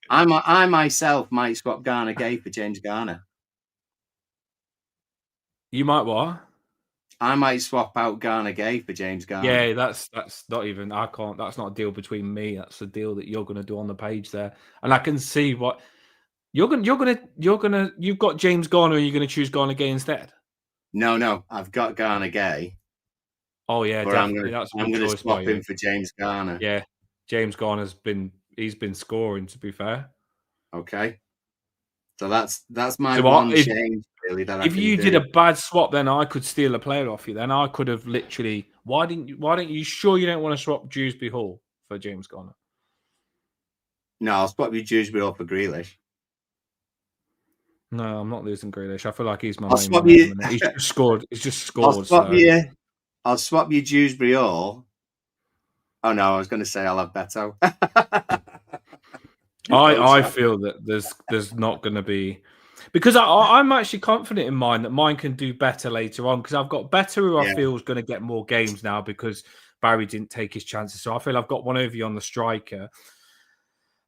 I myself might swap Garner Gay for James Garner. You might what? I might swap out Garner Gay for James Garner. Yeah, that's not even. I can't. That's not a deal between me. That's a deal that you're going to do on the page there, and I can see what you're gonna. You've got James Garner, and you're going to choose Garner Gay instead. No, I've got Garner Gay, Oh yeah, Or definitely. That's a I'm good gonna choice by swap him you. for James Garner. Yeah, James Garner's been scoring. To be fair, Okay. So that's my so one change really that I if can you did a do. bad swap, then I could steal a player off you. Then I could have literally. Why didn't you? Why don't you? Sure, you don't want to swap Dewsbury Hall for James Garner? No, I'll swap you Dewsbury up for Grealish. No, I'm not losing Grealish. I feel like he's my I'll main swap man at the you. minute. He's just scored. He's just I'll scored. swap So you. I'll swap you Dewsbury all. Oh no, I was going to say I'll have Beto. I feel that there's not going to be, because I'm actually confident in mine that mine can do better later on, because I've got better who I Yeah. feel is going to get more games now because Barry didn't take his chances. So I feel I've got one over you on the striker.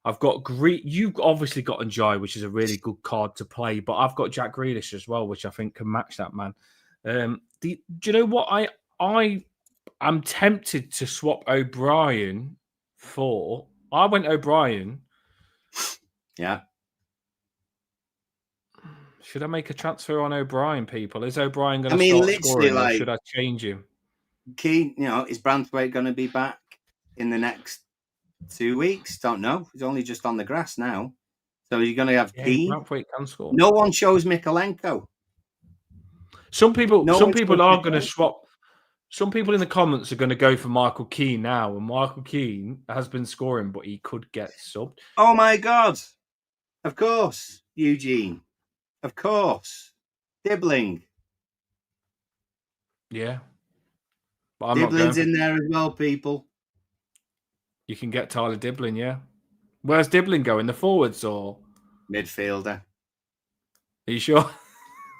I've got you obviously got Njai, which is a really good card to play, but I've got Jack Grealish as well, which I think can match that man. Do you know what I'm tempted to swap O'Brien for? I went O'Brien. Yeah. Should I make a transfer on O'Brien, people? Is O'Brien going I to mean, start literally, scoring, or like, should I change him? Keane, is Branthwaite going to be back in the next 2 weeks? Don't know. He's only just on the grass now. So you're going to have Yeah, Keane. Branthwaite can score. No one chose Mikalenko. Some people chose are going to Mikalenko. swap. Some people in the comments are going to go for Michael Keane now, and Michael Keane has been scoring, but he could get subbed. Oh my God. Of course, Eugene. Of course. Dibbling. Yeah. But I'm not going Dibbling's for... in there as well, people. You can get Tyler Dibbling, yeah. Where's Dibbling going? The forwards or Midfielder. are you sure?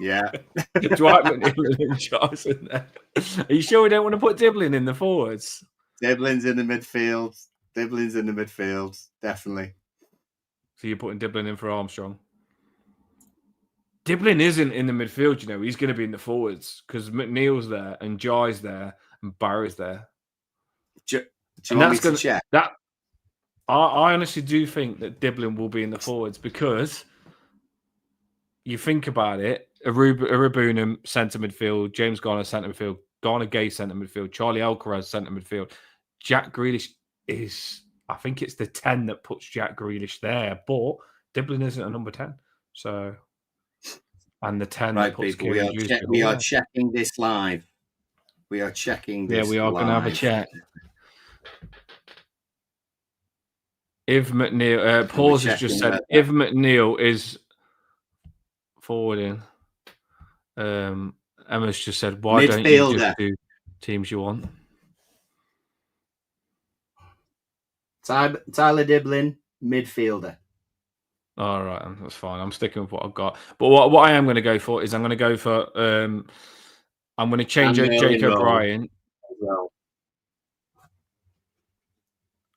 Yeah. Dwight McNeil and Charles in there. Are you sure we don't want to put Dibbling in the forwards? Dibbling's in the midfield. Dibbling's in the midfield. Definitely. So you're putting Dibbling in for Armstrong? Dibbling isn't in the midfield, you know. He's going to be in the forwards because McNeil's there and Jai's there and Barry's there. Do you want me to check? I honestly do think that Dibbling will be in the forwards because you think about it, Arabunum centre midfield, James Garner centre midfield, Garner Gay centre midfield, Charlie Alcaraz centre midfield. Jack Grealish is, I think it's the 10 that puts Jack Grealish there, but Dibbling isn't a number 10. So, and the 10 Right, that puts people, Kieran we are checking this live. We are checking this. Yeah, we are going to have a check. If McNeil, Paul's has just said, if McNeil is forwarding, Emma's just said, why don't you just do teams you want? Tyler Dibbling, midfielder. All right, that's fine. I'm sticking with what I've got. But what I am going to go for is I'm going to go for I'm going to change Jake O'Brien. Well.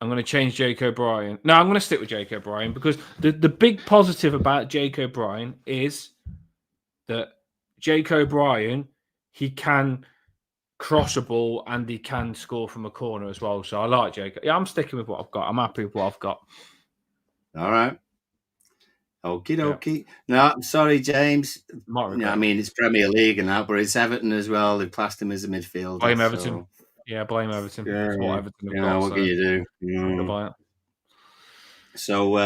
I'm going to change Jake O'Brien. No, I'm going to stick with Jake O'Brien because the big positive about Jake O'Brien is that Jake O'Brien, he can cross a ball and he can score from a corner as well. So I like Jake. Yeah, I'm sticking with what I've got. I'm happy with what I've got. All right. Okie dokie. Yeah. No, I'm sorry, James. I mean, it's Premier League and that, but it's Everton as well. They've classed him as a midfielder. Blame Everton. So... Yeah, blame Everton. Yeah, That's what Everton have got. What can you do? So,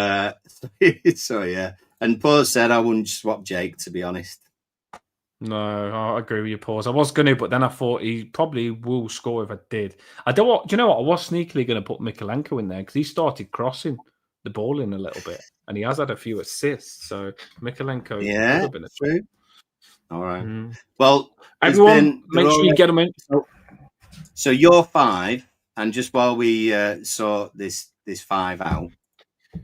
so yeah. And Paul said I wouldn't swap Jake, to be honest. No, I agree with you, Paul. I was going to, but then I thought he probably will score if I did. Do you know what? I was sneakily going to put Mikalenko in there because he started crossing the ball in a little bit, and he has had a few assists. So Mikalenko could have been a true. All right. Mm. Well, everyone, make sure you get them in. So you're 5, and just while we sort this 5 out,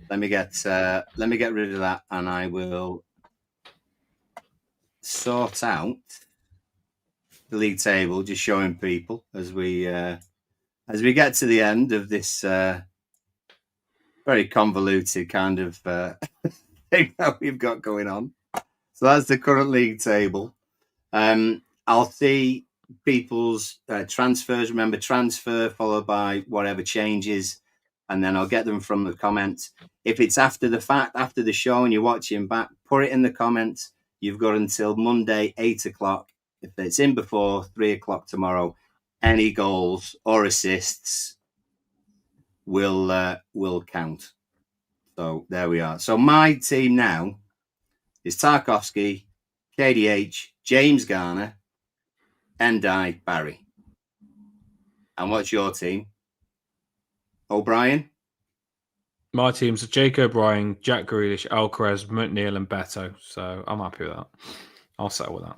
let me get rid of that, and I will sort out the league table, just showing people as we get to the end of this very convoluted kind of thing that we've got going on. So that's the current league table. I'll see people's transfers. Remember, transfer followed by whatever changes, and then I'll get them from the comments. If it's after the fact, after the show, and you're watching back, put it in the comments. You've got until Monday, 8 o'clock. If it's in before 3 o'clock tomorrow, any goals or assists will count. So there we are. So my team now is Tarkovsky, KDH, James Garner, Endai, Barry. And what's your team? O'Brien? My team's Jake O'Brien, Jack Grealish, Alcaraz, McNeil, and Beto. So I'm happy with that. I'll settle with that.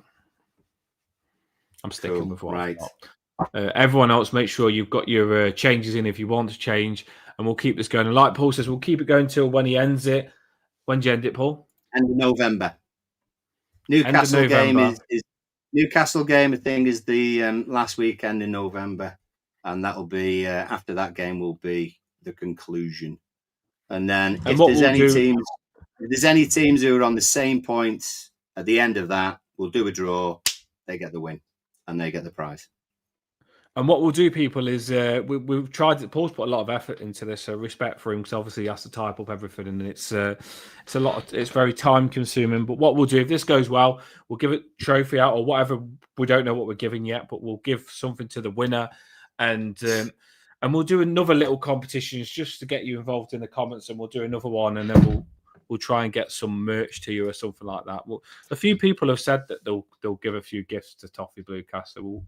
I'm sticking Cool. with what Right. I've got. Everyone else, make sure you've got your changes in if you want to change, and we'll keep this going. And like Paul says, we'll keep it going till when he ends it. When do you end it, Paul? End of November. Newcastle game is Newcastle game. I think is the last weekend in November, and that'll be after that game will be the conclusion. And then if there's any teams who are on the same points at the end of that, we'll do a draw. They get the win, and they get the prize. And what we'll do, people, is we've tried to. Paul's put a lot of effort into this, so respect for him, because obviously he has to type up everything, and it's a lot. It's very time consuming. But what we'll do, if this goes well, we'll give a trophy out or whatever. We don't know what we're giving yet, but we'll give something to the winner, and we'll do another little competitions just to get you involved in the comments, and we'll do another one, and then we'll try and get some merch to you or something like that. Well, a few people have said that they'll give a few gifts to Toffee Bluecast, so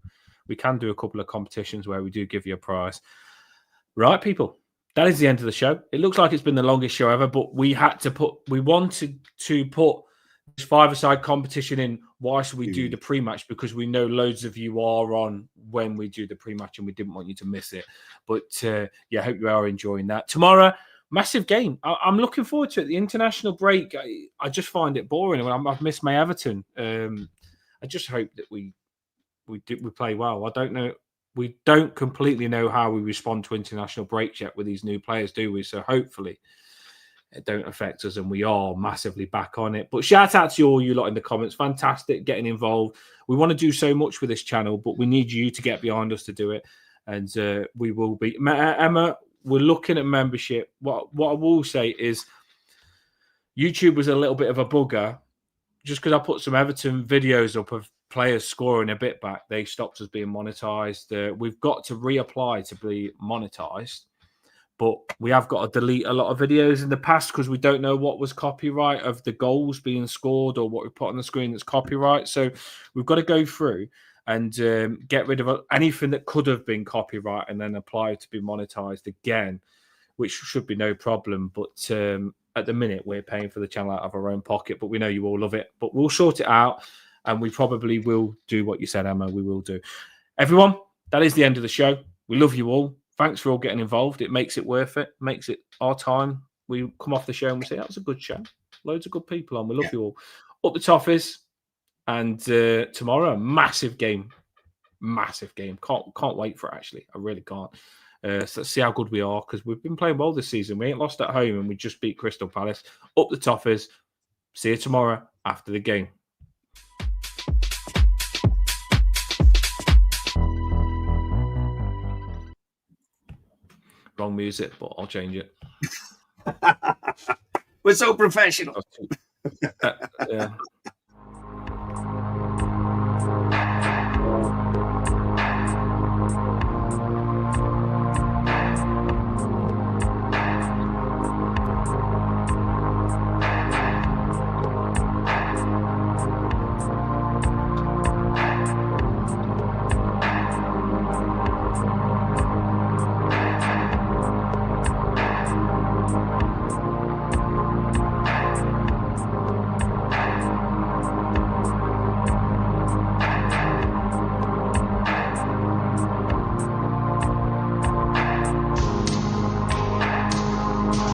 we can do a couple of competitions where we do give you a prize. Right, people, that is the end of the show. It looks like it's been the longest show ever, but we wanted to put this five-a-side competition in whilst we do the pre-match, because we know loads of you are on when we do the pre-match and we didn't want you to miss it. But I hope you are enjoying that. Tomorrow, massive game. I'm looking forward to it. The international break, I just find it boring. I've missed my Everton. I just hope that we play well. I don't know. We don't completely know how we respond to international breaks yet with these new players, do we? So hopefully it don't affect us and we are massively back on it. But shout out to all you lot in the comments. Fantastic getting involved. We want to do so much with this channel, but we need you to get behind us to do it. And we will be. Emma, we're looking at membership. What I will say is YouTube was a little bit of a bugger. Just because I put some Everton videos up of players scoring a bit back, they stopped us being monetized. We've got to reapply to be monetized, but we have got to delete a lot of videos in the past because we don't know what was copyright of the goals being scored or what we put on the screen that's copyright. So we've got to go through and get rid of anything that could have been copyright and then apply to be monetized again, which should be no problem. But at the minute, we're paying for the channel out of our own pocket, but we know you all love it. But we'll sort it out, and we probably will do what you said, Emma. We will do. Everyone, that is the end of the show. We love you all. Thanks for all getting involved. It makes it worth it. Makes it our time. We come off the show and we say, that was a good show. Loads of good people on. We love you all. Up the Toffees. And tomorrow, massive game. Massive game. Can't wait for it, actually. I really can't. So let's see how good we are, because we've been playing well this season. We ain't lost at home and we just beat Crystal Palace. Up the Toffees. See you tomorrow after the game. Wrong music, but I'll change it. We're so professional. Yeah.